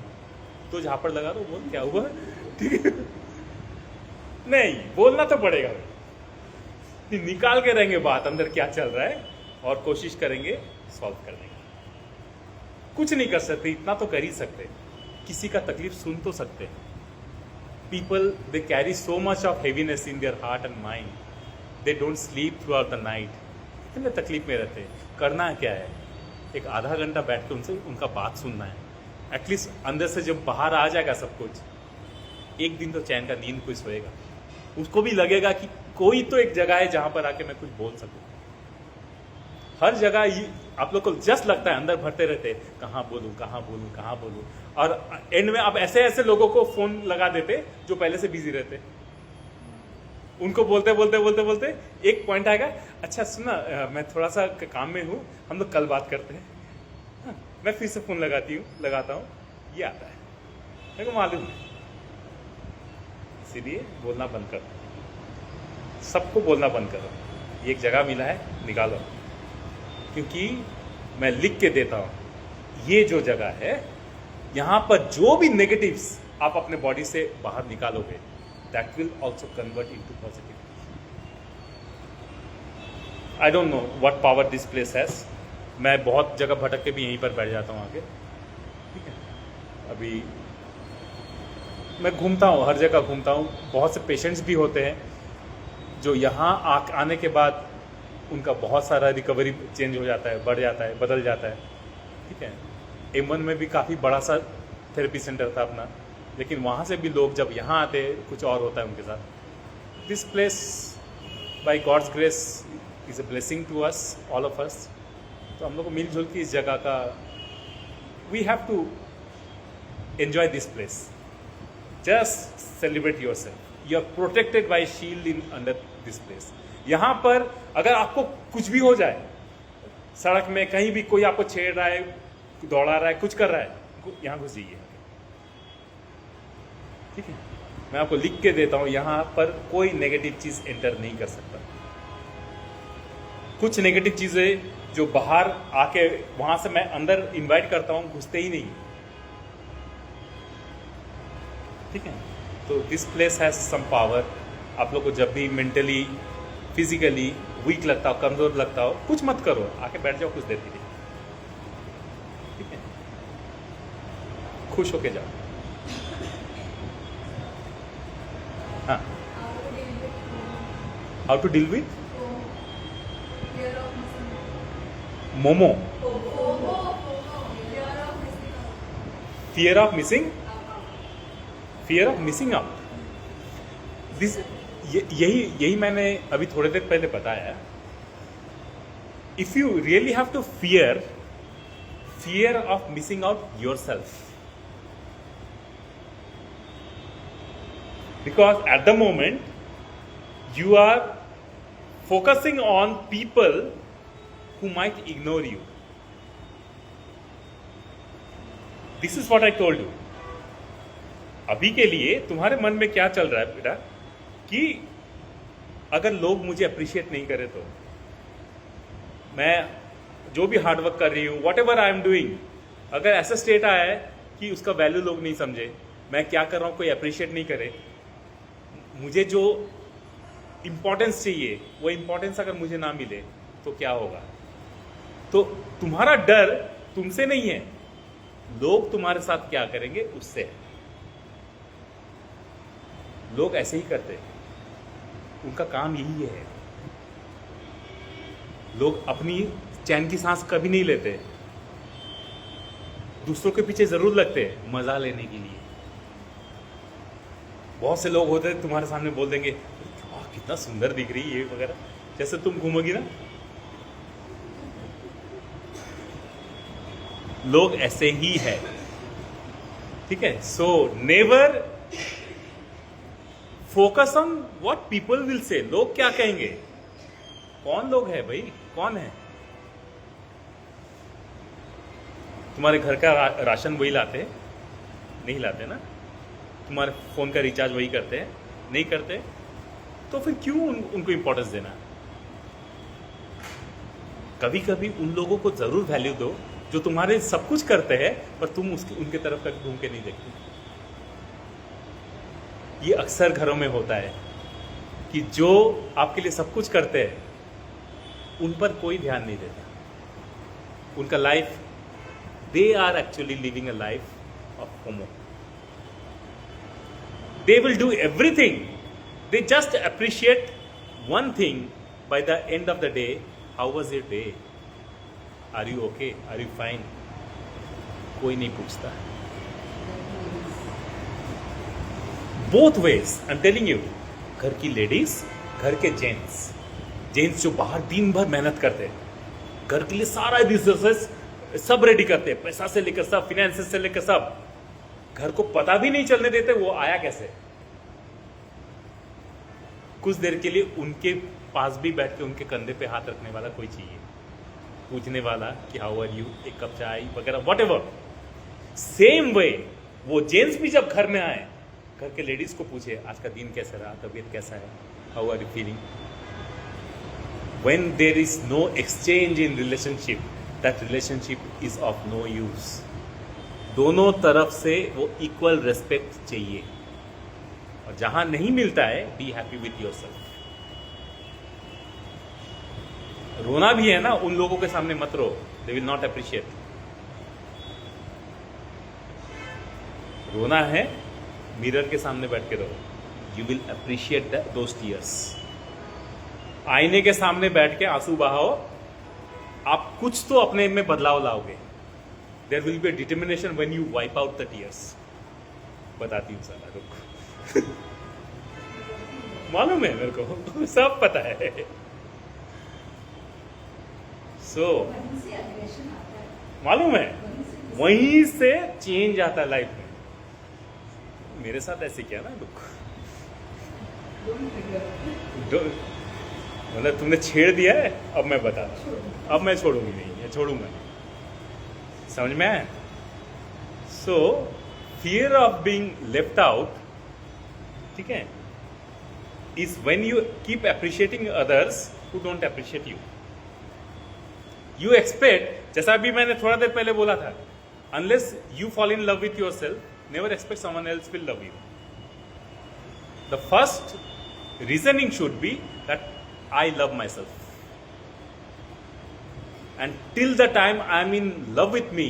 तो झापड़ लगा दो, बोल क्या हुआ, ठीक है? नहीं बोलना तो पड़ेगा भाई, निकाल के रहेंगे बात अंदर क्या चल रहा है और कोशिश करेंगे सॉल्व करने की। कुछ नहीं कर सकते, इतना तो कर ही सकते, किसी का तकलीफ सुन तो सकते। People they carry so much of heaviness in their heart and mind, they don't sleep through out the night, इतने तकलीफ में रहते। करना क्या है, एक आधा घंटा बैठ के उनसे उनका बात सुनना है। एटलीस्ट अंदर से जब बाहर आ जाएगा सब कुछ, एक दिन तो चैन का नींद कोई सोएगा, उसको भी लगेगा कि कोई तो एक जगह है जहां पर आके मैं कुछ बोल सकूं। हर जगह आप लोग को जस्ट लगता है अंदर भरते रहते, कहाँ बोलूं कहाँ बोलूं कहाँ बोलूं, और एंड में आप ऐसे ऐसे लोगों को फोन लगा देते जो पहले से बिजी रहते, उनको बोलते बोलते बोलते बोलते एक पॉइंट आएगा, अच्छा सुना मैं थोड़ा सा काम में हूँ, हम लोग कल बात करते हैं। हाँ, मैं फिर से फोन लगाता हूँ, ये आता है, मेरे को मालूम है। इसीलिए बोलना बंद करो, सबको बोलना बंद करो। ये एक जगह मिला है, निकालो, क्योंकि मैं लिख के देता हूं, ये जो जगह है यहां पर जो भी नेगेटिव्स आप अपने बॉडी से बाहर निकालोगे, that will also convert into positivity. I don't know what power this place has. मैं बहुत जगह भटक के भी यहीं पर बैठ जाता हूं आके, ठीक है? अभी मैं घूमता हूं, हर जगह घूमता हूं। बहुत से पेशेंट्स भी होते हैं जो यहाँ आने के बाद उनका बहुत सारा रिकवरी चेंज हो जाता है, बढ़ जाता है, बदल जाता है, ठीक है? M1 में भी काफ़ी बड़ा सा थेरेपी सेंटर था अपना, लेकिन वहाँ से भी लोग जब यहाँ आते कुछ और होता है उनके साथ। This place by god's grace is a blessing to us, all of us. तो हम लोग को मिलजुल की इस जगह का, we have to enjoy this place, just celebrate your self, you are protected by shield in under this place. यहाँ पर अगर आपको कुछ भी हो जाए, सड़क में कहीं भी कोई आपको छेड़ रहा है, दौड़ा रहा है, कुछ कर रहा है, यहाँ घुस जाइए, ठीक है? मैं आपको लिख के देता हूँ, यहाँ पर कोई नेगेटिव चीज एंटर नहीं कर सकता। कुछ नेगेटिव चीजें जो बाहर आके वहां से मैं अंदर इनवाइट करता हूँ, घुसते ही नहीं, ठीक है? तो this place has some power. आप लोग को जब भी मेंटली फिजिकली वीक लगता हो, कमजोर लगता हो, कुछ मत करो, आके बैठ जाओ कुछ देर के लिए, ठीक है? खुश होके जाओ। हाँ, how to deal with FOMO, fear of missing out. This यही मैंने अभी थोड़ी देर पहले बताया। If you really have to fear of missing out your self, because at the moment you are focusing on people who might ignore you. This is what I told you. अभी के लिए तुम्हारे मन में क्या चल रहा है बेटा, कि अगर लोग मुझे अप्रिशिएट नहीं करे तो मैं जो भी हार्डवर्क कर रही हूँ, what ever I am doing, अगर ऐसा स्टेट आया है कि उसका वैल्यू लोग नहीं समझे, मैं क्या कर रहा हूँ कोई अप्रिशिएट नहीं करे, मुझे जो इंपॉर्टेंस चाहिए वो इंपॉर्टेंस अगर मुझे ना मिले तो क्या होगा? तो तुम्हारा डर तुमसे नहीं है, लोग तुम्हारे साथ क्या करेंगे उससे है। लोग ऐसे ही करते हैं, उनका काम यही है, लोग अपनी चैन की सांस कभी नहीं लेते, दूसरों के पीछे जरूर लगते हैं मजा लेने के लिए। बहुत से लोग होते हैं तुम्हारे सामने बोल देंगे वाह कितना सुंदर दिख रही है ये वगैरह, जैसे तुम घूमोगी ना, लोग ऐसे ही है, ठीक है। So never focus on what people will say, लोग क्या कहेंगे। कौन लोग है भाई, कौन है? तुम्हारे घर का राशन वही लाते हैं? नहीं लाते ना। तुम्हारे फोन का रिचार्ज वही करते हैं? नहीं करते। तो फिर क्यों उनको इंपॉर्टेंस देना? कभी कभी उन लोगों को जरूर वैल्यू दो जो तुम्हारे सब कुछ करते हैं, पर तुम उनके तरफ कभी घूम के नहीं देखते। ये अक्सर घरों में होता है कि जो आपके लिए सब कुछ करते हैं उन पर कोई ध्यान नहीं देता। उनका life, they are actually living a life of FOMO. They will do everything, they just appreciate one thing by the end of the day. How was your day? Are you okay? Are you fine? कोई नहीं पूछता। Both ways I am telling you. घर की ladies, घर के gents, gents जो बाहर दिन भर मेहनत करते हैं, घर के लिए सारा रिसोर्सेस सब रेडी करते हैं, पैसा से लेकर सब, फिनेंसेस से लेकर सब, घर को पता भी नहीं चलने देते वो आया कैसे। कुछ देर के लिए उनके पास भी बैठ के उनके कंधे पे हाथ रखने वाला कोई चाहिए, पूछने वाला कि हाउ आर यू, एक कप चाय वगैरह, वट एवर। सेम वे वो जेंट्स भी जब घर में आए, घर के लेडीज को पूछे आज का दिन कैसा रहा, तबीयत कैसा है, how are you feeling. When there is no exchange in relationship, that relationship is of no use. दोनों तरफ से वो इक्वल रेस्पेक्ट चाहिए, और जहां नहीं मिलता है, बी हैप्पी विथ योरसेल्फ। रोना भी है ना, उन लोगों के सामने मत रो, दे विल नॉट अप्रिशिएट। रोना है, मिरर के सामने बैठ के रो, you will appreciate those tears. आईने के सामने बैठ के आंसू बहाओ, आप कुछ तो अपने में बदलाव लाओगे। There will be a determination when you wipe out the tears. बताती हूँ साला, रुक। मालूम है मेरे को, सब पता है। सो मालूम है, वहीं से चेंज आता है लाइफ में। मेरे साथ ऐसे किया ना, रुक, मतलब तुमने छेड़ दिया है, अब मैं बता रहा हूँ, अब मैं छोड़ूंगी नहीं, ये छोड़ूंगा नहीं, समझ में आया। सो fear of being left out, ठीक है, is when you keep appreciating others who don't appreciate you. You expect, जैसा अभी मैंने थोड़ा देर पहले बोला था, unless you fall in love with your self, never expect someone else will love you. The first reasoning should be that I love myself, and till the time I am in love with me,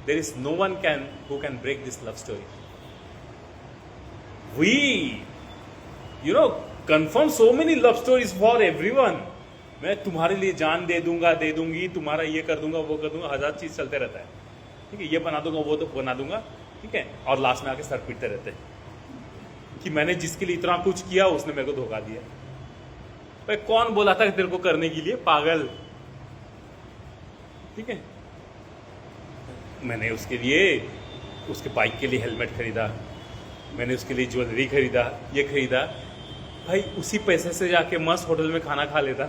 there is no one who can break this love story. We confirm so many love stories for everyone. मैं तुम्हारे लिए जान दे दूंगा, दे दूंगी, तुम्हारा ये कर दूंगा, वो कर दूंगा, हजार चीज चलते रहता है, ठीक है, ये बना दूंगा, वो तो बना दूंगा, ठीक है, और लास्ट में आके सर पीटते रहते हैं कि मैंने जिसके लिए इतना कुछ किया उसने मेरे को धोखा दिया। भाई कौन बोला था तेरे को करने के लिए, पागल, ठीक है। मैंने उसके लिए, उसके बाइक के लिए हेलमेट खरीदा, मैंने उसके लिए ज्वेलरी खरीदा, ये खरीदा, भाई उसी पैसे से जाके मस्त होटल में खाना खा लेता,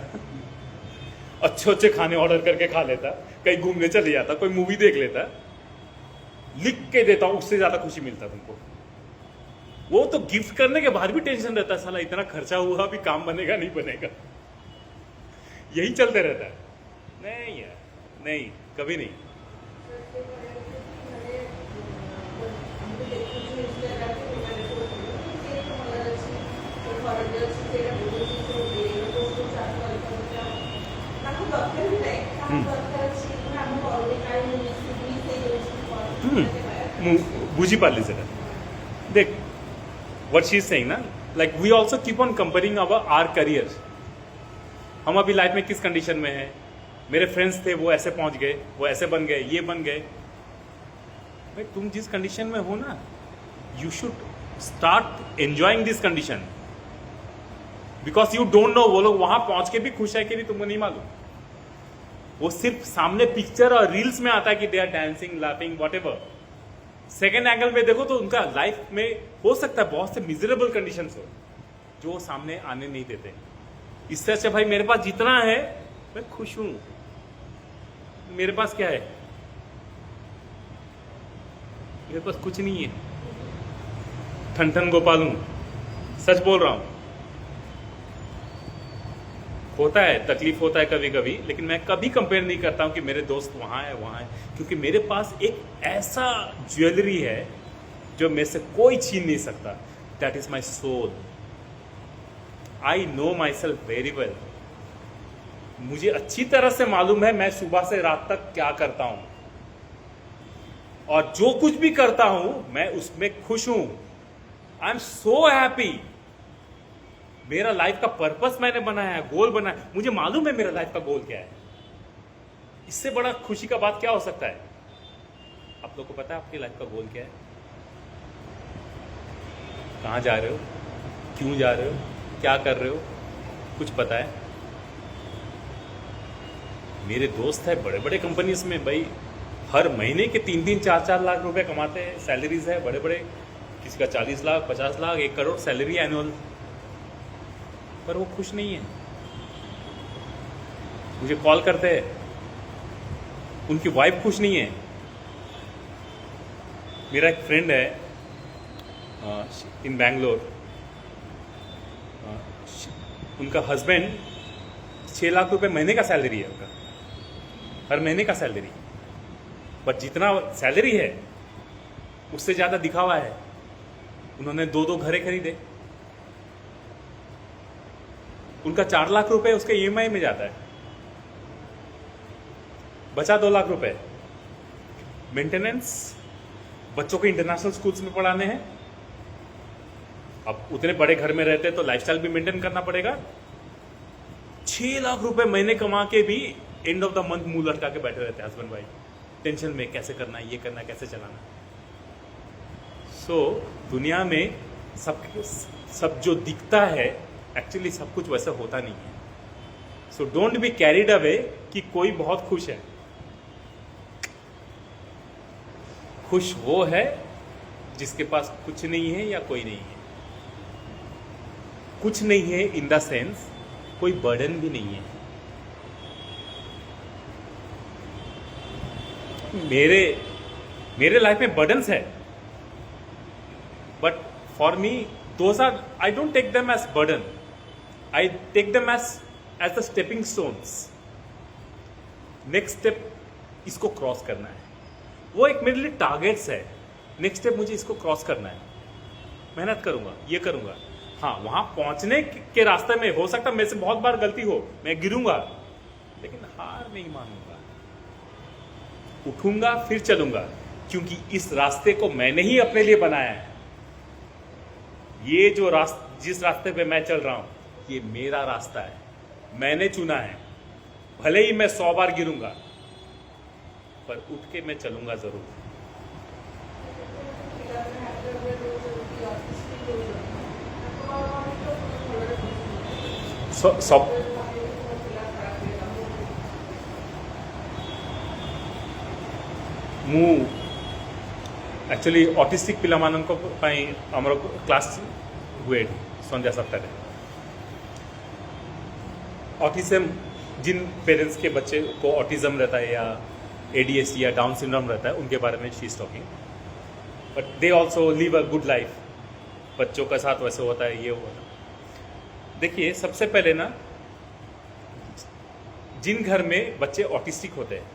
अच्छे अच्छे खाने ऑर्डर करके खा लेता, कहीं घूमने चले जाता, कोई मूवी देख लेता, लिख के देता हूं, उससे ज्यादा खुशी मिलता तुमको। वो तो गिफ्ट करने के बाद भी टेंशन रहता है, साला इतना खर्चा हुआ, अभी काम बनेगा नहीं बनेगा, यही चलते रहता है। नहीं यार, नहीं, कभी नहीं। बुझीपाली से देख, what she is saying ना, like we also keep on comparing our careers, हम अभी लाइफ में किस कंडीशन में हैं, मेरे फ्रेंड्स थे वो ऐसे पहुंच गए, वो ऐसे बन गए, ये बन गए। भाई तुम जिस कंडीशन में हो ना, you should start enjoying this condition, because you don't know वो लोग वहां पहुंच के भी खुश है कि नहीं तुमको नहीं मालूम। वो सिर्फ सामने पिक्चर और रील्स में आता है कि they are dancing, laughing, whatever. Second angle में देखो तो उनका लाइफ में हो सकता है बहुत से मिजरेबल कंडीशंस हो जो वो सामने आने नहीं देते। इससे अच्छा भाई मेरे पास जितना है मैं खुश हूं। मेरे पास क्या है? मेरे पास कुछ नहीं है, ठन ठन गोपाल हूं, सच बोल रहा हूं। होता है, तकलीफ होता है कभी कभी, लेकिन मैं कभी कंपेयर नहीं करता हूं कि मेरे दोस्त वहां है वहां है, क्योंकि मेरे पास एक ऐसा ज्वेलरी है जो मेरे से कोई छीन नहीं सकता। That is my soul. I know my self very well. मुझे अच्छी तरह से मालूम है मैं सुबह से रात तक क्या करता हूं, और जो कुछ भी करता हूं मैं उसमें खुश हूं। I am so happy. मेरा लाइफ का पर्पस मैंने बनाया है, गोल बनाया, मुझे मालूम है मेरा लाइफ का गोल क्या है। इससे बड़ा खुशी का बात क्या हो सकता है? आप लोग को पता है आपकी लाइफ का गोल क्या है? कहां जा रहे हो, क्यों जा रहे हो, क्या कर रहे हो, कुछ पता है? मेरे दोस्त है बड़े बड़े कंपनीज में, भाई हर महीने के 3-3, 4-4 लाख रुपए कमाते हैं, सैलरीज है बड़े बड़े, किसी का 40 लाख, 50 लाख, 1 करोड़ सैलरी एनुअल, पर वो खुश नहीं है। मुझे कॉल करते हैं, उनकी वाइफ खुश नहीं है। मेरा एक फ्रेंड है इन बैंगलोर, उनका हस्बैंड 6 लाख रुपए महीने का सैलरी है उनका, हर महीने का सैलरी, बट जितना सैलरी है उससे ज्यादा दिखावा है। उन्होंने 2-2 घरे खरीदे, उनका 4 लाख रुपए उसके ईएमआई में जाता है, बचा 2 लाख रुपए मेंटेनेंस, बच्चों को इंटरनेशनल स्कूल्स में पढ़ाने हैं। अब उतने बड़े घर में रहते हैं तो लाइफस्टाइल भी मेंटेन करना पड़ेगा। 6 लाख रुपए महीने कमा के भी एंड ऑफ द मंथ मुंह लटका के बैठे रहते हैं हस्बैंड वाइफ, टेंशन में कैसे करना है, ये करना है, कैसे चलाना। सो दुनिया में सब जो दिखता है एक्चुअली सब कुछ वैसा होता नहीं है। So don't be carried away कि कोई बहुत खुश है। खुश वो है जिसके पास कुछ नहीं है या कोई नहीं है। कुछ नहीं है इन द सेंस कोई बर्डन भी नहीं है। मेरे लाइफ में बर्डन्स है, but for me those are, I don't take them as burden, I take them as the stepping stones. Next step इसको क्रॉस करना है, वो एक मेरे लिए टारगेट्स है। नेक्स्ट स्टेप मुझे इसको क्रॉस करना है, मेहनत करूंगा, ये करूंगा। हाँ, वहां पहुंचने के रास्ते में हो सकता है मेरे से बहुत बार गलती हो, मैं गिरूंगा, लेकिन हार नहीं मानूंगा, उठूंगा फिर चलूंगा, क्योंकि इस रास्ते को मैंने ही अपने लिए बनाया है। ये जो जिस रास्ते पे मैं चल रहा हूं, ये मेरा रास्ता है, मैंने चुना है। भले ही मैं 100 बार गिरूंगा, पर उठ के मैं चलूंगा जरूर। ମୁଁ एक्चुअली ऑटिस्टिक पिलामानंको ପାଇଁ ଆମର क्लास हुए संध्या 7टाରେ। ऑटिज्म जिन पेरेंट्स के बच्चे को ऑटिज्म रहता है या ADHD या डाउन सिंड्रोम रहता है, उनके बारे में she is talking, but they also live a good life. बच्चों का साथ वैसे होता है, ये होता है। देखिए, सबसे पहले ना, जिन घर में बच्चे ऑटिस्टिक होते हैं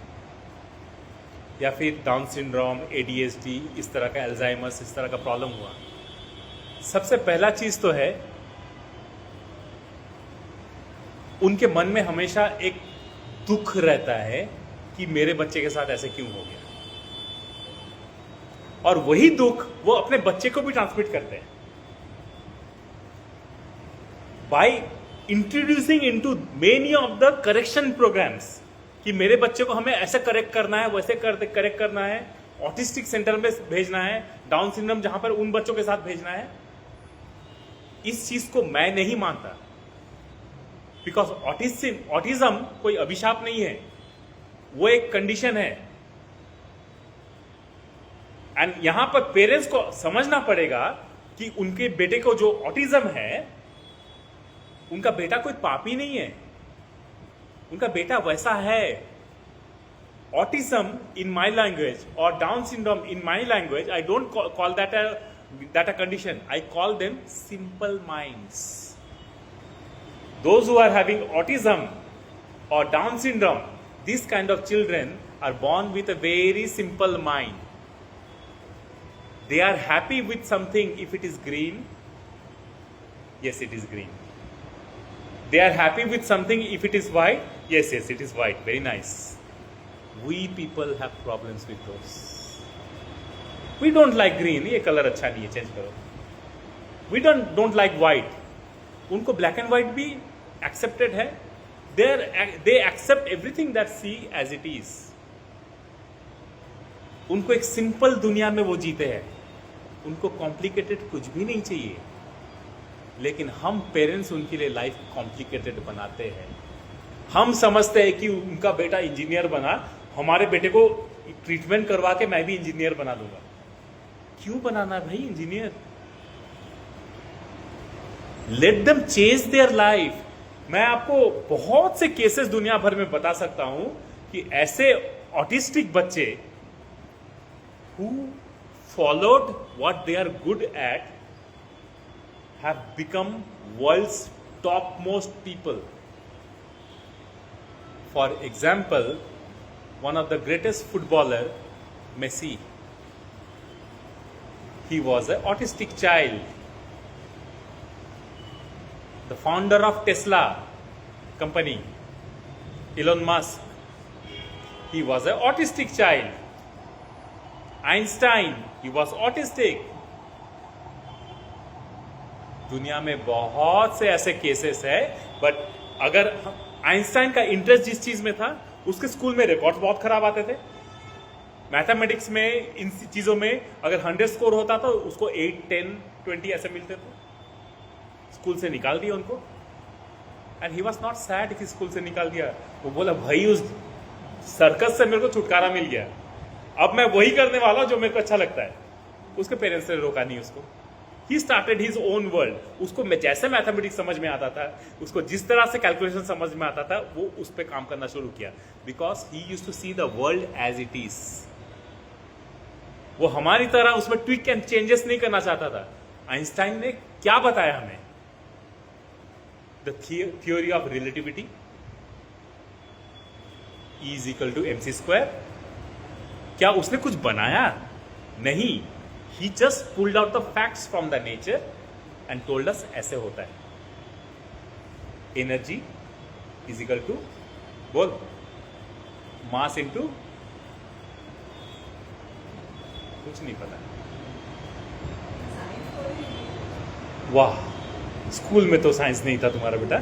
या फिर डाउन सिंड्रोम, ADHD, इस तरह का अल्जाइमर्स, इस तरह का प्रॉब्लम हुआ, सबसे पहला चीज तो है उनके मन में हमेशा एक दुख रहता है कि मेरे बच्चे के साथ ऐसे क्यों हो गया, और वही दुख वो अपने बच्चे को भी ट्रांसमिट करते हैं। By introducing into many of the correction programs कि मेरे बच्चे को हमें ऐसे करेक्ट करना है, वैसे करेक्ट करना है, ऑटिस्टिक सेंटर में भेजना है, डाउन सिंड्रोम जहां पर उन बच्चों के साथ भेजना है। इस चीज को मैं नहीं मानता, बिकॉज ऑटिज्म कोई अभिशाप नहीं है, वो एक कंडीशन है। एंड यहां पर पेरेंट्स को समझना पड़ेगा कि उनके बेटे को जो ऑटिज्म है, उनका बेटा कोई पापी नहीं है, उनका बेटा वैसा है। ऑटिज्म इन माई लैंग्वेज और down syndrome in my language, I don't call that a condition, I call them simple minds. Those who are having autism or Down syndrome, these kind of children are born with a very simple mind. They are happy with something if it is green. Yes, it is green. They are happy with something if it is white. Yes, it is white. Very nice. We people have problems with those. We don't like green. ये color अच्छा नहीं है, change करो. We don't like white. उनको black and white भी accepted है. They accept everything that see as it is. उनको एक सिंपल दुनिया में वो जीते हैं, उनको कॉम्प्लिकेटेड कुछ भी नहीं चाहिए। लेकिन हम पेरेंट्स उनके लिए लाइफ कॉम्प्लिकेटेड बनाते हैं। हम समझते हैं कि उनका बेटा इंजीनियर बना, हमारे बेटे को ट्रीटमेंट करवा के मैं भी इंजीनियर बना दूंगा। क्यों बनाना भाई engineer? Let them change their life. मैं आपको बहुत से केसेस दुनिया भर में बता सकता हूं कि ऐसे ऑटिस्टिक बच्चे who followed what they are good at have become world's topmost people. For example, one of the greatest footballer, Messi, he was an autistic child. The founder of Tesla company, Elon Musk, he was an autistic child. Einstein, he was autistic. दुनिया में बहुत से ऐसे cases है, but अगर Einstein का interest जिस चीज में था, उसके स्कूल में रिकॉर्ड्स बहुत खराब आते थे। मैथमेटिक्स में, इन चीजों में अगर 100 स्कोर होता तो उसको 8, 10, 20 ऐसे मिलते थे। स्कूल से निकाल दिया उनको, and he was not sad कि स्कूल से निकाल दिया। वो बोला भाई उस सर्कस से मेरे को छुटकारा मिल गया, अब मैं वही करने वाला हूं जो मेरे को अच्छा लगता है। उसके पेरेंट्स ने रोका नहीं उसको। He started his own world. उसको जैसे मैथमेटिक्स समझ में आता था, उसको जिस तरह से कैलकुलेशन समझ में आता था, वो उस पर काम करना शुरू किया, because he used to see the world as it is. वो हमारी तरह उसमें ट्विक एंड चेंजेस नहीं करना चाहता था। आइंस्टाइन ने क्या बताया हमें? The theory of relativity, E is equal to mc square। क्या उसने कुछ बनाया? नहीं। He just pulled out the facts from the nature and told us ऐसे होता है। Energy is equal to, बोल, mass into, कुछ नहीं पता। वाह, स्कूल में तो साइंस नहीं था तुम्हारा बेटा।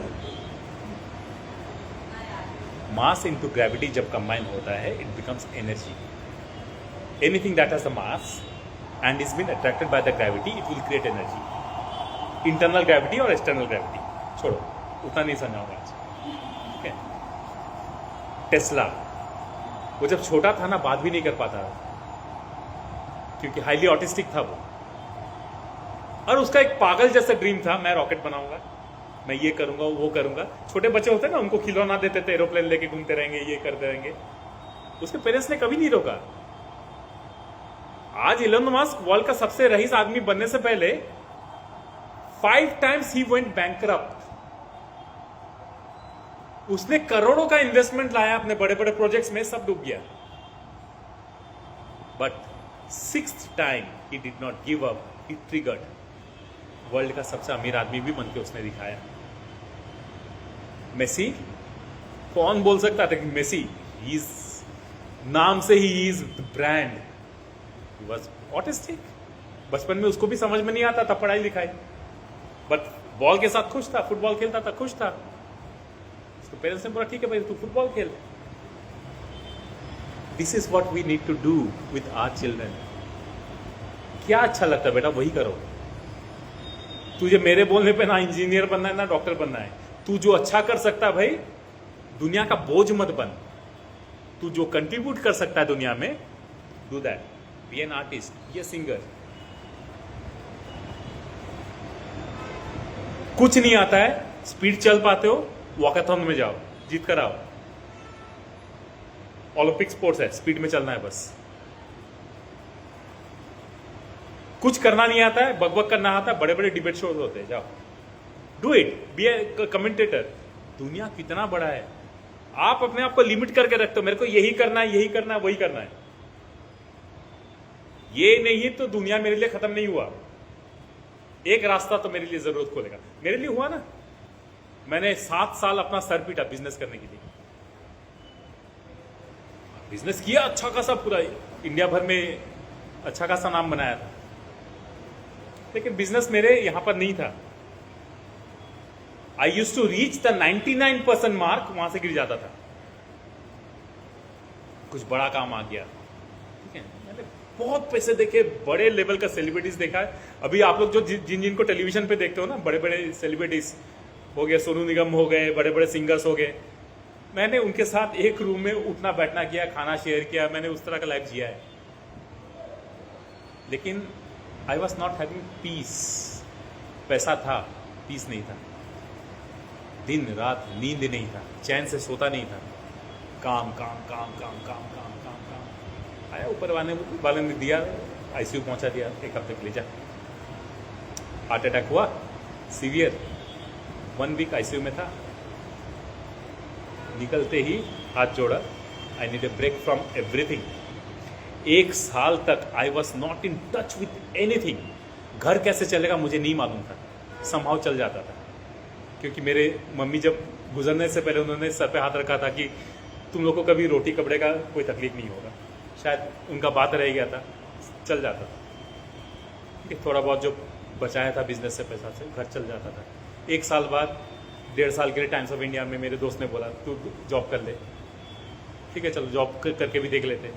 मास इंटू ग्रेविटी जब कंबाइन होता है, it becomes energy. Anything that has the mass and is been attracted by the gravity, it will create energy. Internal gravity और external gravity छोड़ो, उतना नहीं समझाऊंगा आज। ठीक है? टेस्ला, वो जब छोटा था ना, बात भी नहीं कर पाता क्योंकि हाईली ऑटिस्टिक था वो, और उसका एक पागल जैसा ड्रीम था, मैं रॉकेट बनाऊंगा, मैं ये करूंगा, वो करूंगा। छोटे बच्चे होते हैं ना, उनको खिलौना देते थे, एरोप्लेन लेके घूमते रहेंगे, ये करते रहेंगे। उसके पेरेंट्स ने कभी नहीं रोका। आज इलोन मस्क वर्ल्ड का सबसे रईस आदमी बनने से पहले 5 times ही वेंट बैंकरप्ट। उसने करोड़ों का इन्वेस्टमेंट लाया अपने बड़े बड़े प्रोजेक्ट्स में, सब डूब गया। But 6th time he did not give up, he triggered. World का सबसे अमीर आदमी भी बनके उसने दिखाया। मेसी, कौन बोल सकता था कि मेसी, नाम से he is brand. Was autistic. बचपन में उसको भी समझ में नहीं आता था पढ़ाई लिखाई, बट बॉल के साथ खुश था, फुटबॉल खेलता था, खुश था। तो पेरेंट्स ने बोला ठीक है भाई तू फुटबॉल खेल। This is what we need to do with our children. क्या अच्छा लगता है बेटा वही करो। तुझे मेरे बोलने पे ना इंजीनियर बनना है ना डॉक्टर बनना है। तू जो अच्छा कर सकता है भाई, दुनिया का बोझ मत बन। तू जो कंट्रीब्यूट कर सकता है दुनिया में, do that. Be an artist, be a singer. कुछ नहीं आता है, स्पीड चल पाते हो, वॉकाथॉन में जाओ, जीत कर आओ। ओलंपिक स्पोर्ट्स है, स्पीड में चलना है बस। कुछ करना नहीं आता है, बकबक करना आता है, बड़े बड़े डिबेट शोज होते हैं, जाओ do it, be a commentator. दुनिया कितना बड़ा है, आप अपने आप को लिमिट करके रखते हो, मेरे को यही करना है, यही करना है, वही करना है। ये नहीं तो दुनिया मेरे लिए खत्म नहीं हुआ। एक रास्ता तो मेरे लिए जरूरत खोलेगा। मेरे लिए हुआ ना, मैंने 7 साल अपना सर पीटा बिजनेस करने के लिए। बिजनेस किया अच्छा खासा, पूरा इंडिया भर में अच्छा खासा नाम बनाया था, लेकिन बिजनेस मेरे यहां पर नहीं था। I use to reach the 99% mark, वहां से गिर जाता था। कुछ बड़ा काम आ गया, ठीक है, मैंने बहुत पैसे देखे, बड़े लेवल का सेलिब्रिटीज देखा है। अभी आप लोग जो जिनको टेलीविजन पे देखते हो ना, बड़े बड़े सेलिब्रिटीज हो गए, सोनू निगम हो गए, बड़े बड़े सिंगर्स हो गए, मैंने उनके साथ एक रूम में उठना बैठना किया, खाना शेयर किया, मैंने उस तरह का लाइफ जिया है। लेकिन I was not having peace. पैसा था, पीस नहीं था। दिन रात नींद नहीं था, चैन से सोता नहीं था। काम काम काम काम काम काम काम काम। आया ऊपर वाले ने दिया, आईसीयू पहुंचा दिया, 1 हफ्ते के लिए जा। हार्ट अटैक हुआ सीवियर, 1 वीक आईसीयू में था। निकलते ही हाथ जोड़ा, I need a break from everything. 1 साल तक I was not in touch with anything. घर कैसे चलेगा मुझे नहीं मालूम था, समहाउ चल जाता था। क्योंकि मेरे मम्मी जब गुजरने से पहले उन्होंने सर पे हाथ रखा था कि तुम लोग को कभी रोटी कपड़े का कोई तकलीफ नहीं होगा। शायद उनका बात रह गया था, चल जाता था। ठीक है, थोड़ा बहुत जो बचाया था बिजनेस से पैसा से घर चल जाता था। 1 साल बाद 1.5 साल के लिए टाइम्स ऑफ इंडिया में मेरे दोस्त ने बोला तू जॉब कर ले। ठीक है चलो जॉब करके भी देख लेते।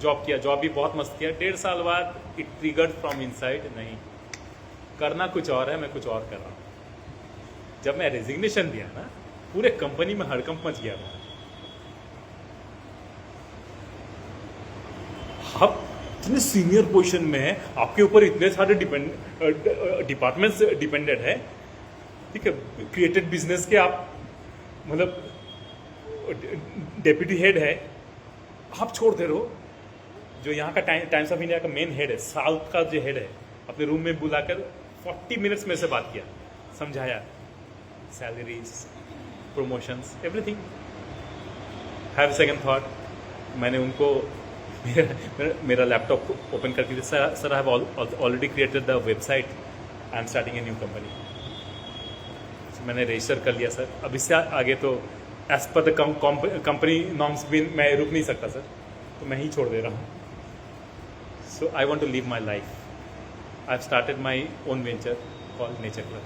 जॉब किया, जॉब भी बहुत मस्त किया। 1.5 साल बाद इट ट्रिगर्ड फ्रॉम इनसाइड, नहीं करना कुछ और है, मैं कुछ और कर रहा हूँ। जब मैं रेजिग्नेशन दिया ना, पूरे कंपनी में हड़कंप मच गया था। आप इतने सीनियर पोजीशन में है, आपके ऊपर इतने सारे डिपार्टमेंट्स डिपेंडेंट है, ठीक है, क्रिएटेड बिजनेस के आप मतलब डेप्यूटी हेड है, आप छोड़ दे रहो। जो यहाँ का टाइम्स ऑफ इंडिया का मेन हेड है, साउथ का जो हेड है, अपने रूम में बुलाकर 40 मिनट्स में से बात किया, समझाया, salaries, promotions, everything. Have second thought. मैंने उनको मेरा लैपटॉप ओपन करके, sir I have already created the website, I am starting a new company. मैंने रजिस्टर कर लिया सर, अब इससे आगे तो as per the company norms भी मैं रुक नहीं सकता सर, तो मैं ही छोड़ दे रहा हूँ। So I want to live my life. I have started my own venture called nature club.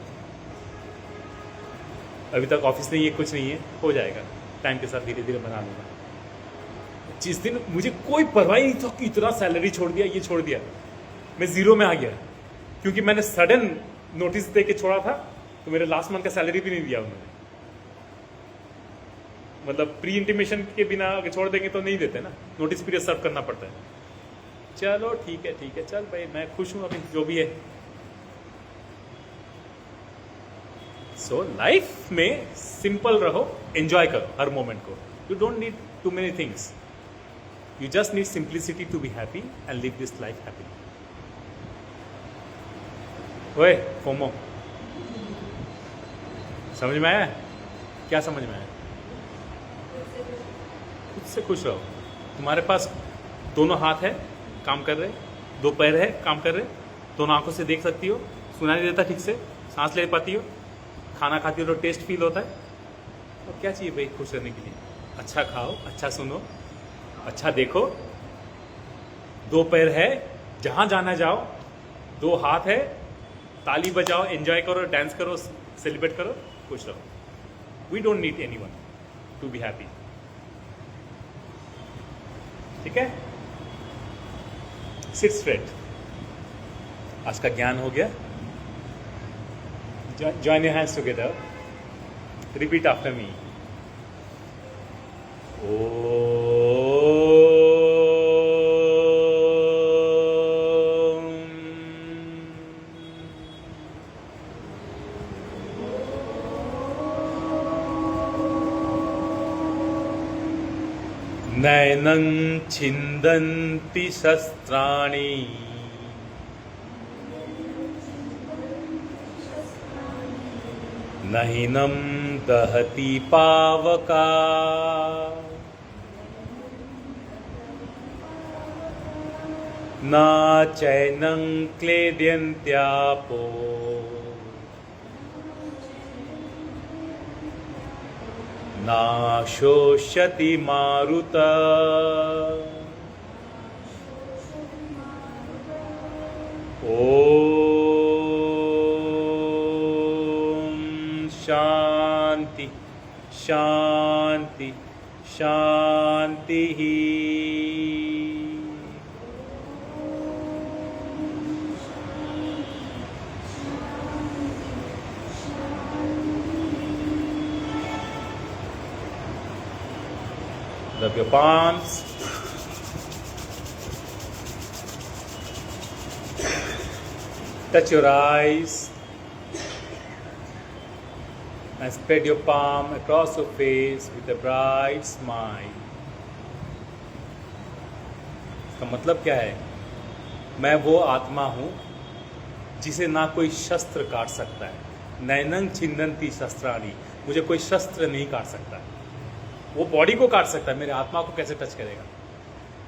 अभी तक ऑफिस नहीं है, कुछ नहीं है, हो जाएगा टाइम के साथ, धीरे धीरे बना लूँगा। जिस दिन मुझे कोई परवाह नहीं था कि इतना सैलरी छोड़ दिया, ये छोड़ दिया, मैं जीरो में आ गया, क्योंकि मैंने सडन नोटिस दे के छोड़ा था, तो मेरे लास्ट मंथ का सैलरी भी नहीं दिया उन्होंने। मतलब प्री इंटीमेशन के बिना अगर छोड़ देंगे तो नहीं देते ना, नोटिस पीरियड सर्व करना पड़ता है। चलो ठीक है, चल भाई मैं खुश हूँ अभी जो भी है। सो लाइफ में सिंपल रहो, एंजॉय करो हर मोमेंट को। You don't need too many things, you just need simplicity to be happy and live this life happy. ओए फोमो, समझ में आया? क्या समझ में आया? खुद से खुश रहो। तुम्हारे पास दोनों हाथ है, काम कर रहे, 2 पैर है, काम कर रहे, दोनों आंखों से देख सकती हो, सुनाई देता ठीक से, सांस ले पाती हो, खाना खाती हो तो टेस्ट फील होता है। तो क्या चाहिए भाई खुश रहने के लिए? अच्छा खाओ, अच्छा सुनो, अच्छा देखो, 2 पैर है, जहां जाना जाओ, 2 हाथ है, ताली बजाओ, एंजॉय करो, डांस करो, सेलिब्रेट करो, खुश रहो. We don't need anyone to be happy. ठीक है. Sit straight. आज का ज्ञान हो गया. Join your hands together. Repeat after me. नैनं छिन्दन्ति शस्त्राणि नैनं दहति पावका न चैनं क्लेद्यन्त्यापो न शोष्यति मारुता. ओम शांति शांति शांति. Rub your palms. Touch your eyes and spread your palm across your face with a bright smile. इसका मतलब क्या है? मैं वो आत्मा हूँ जिसे ना कोई शस्त्र काट सकता है. नैनं छिन्दन्ति शस्त्राणि. मुझे कोई शस्त्र नहीं काट सकता. वो बॉडी को काट सकता है, मेरे आत्मा को कैसे टच करेगा?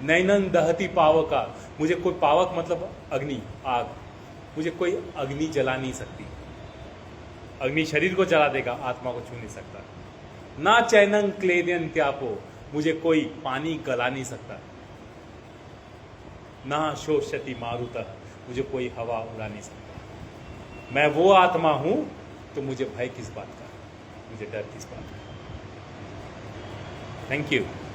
नैनं दहति पावका. मुझे कोई पावक मतलब अग्नि, आग. मुझे कोई अग्नि जला नहीं सकती. अग्नि शरीर को जला देगा, आत्मा को छू नहीं सकता. ना चैनं क्लेद्यन्त्यापो. मुझे कोई पानी गला नहीं सकता. ना शोष्यति मारुतः. मुझे कोई हवा उड़ा नहीं सकता. मैं वो आत्मा हूं, तो मुझे भय किस बात का, मुझे डर किस बात का? Thank you.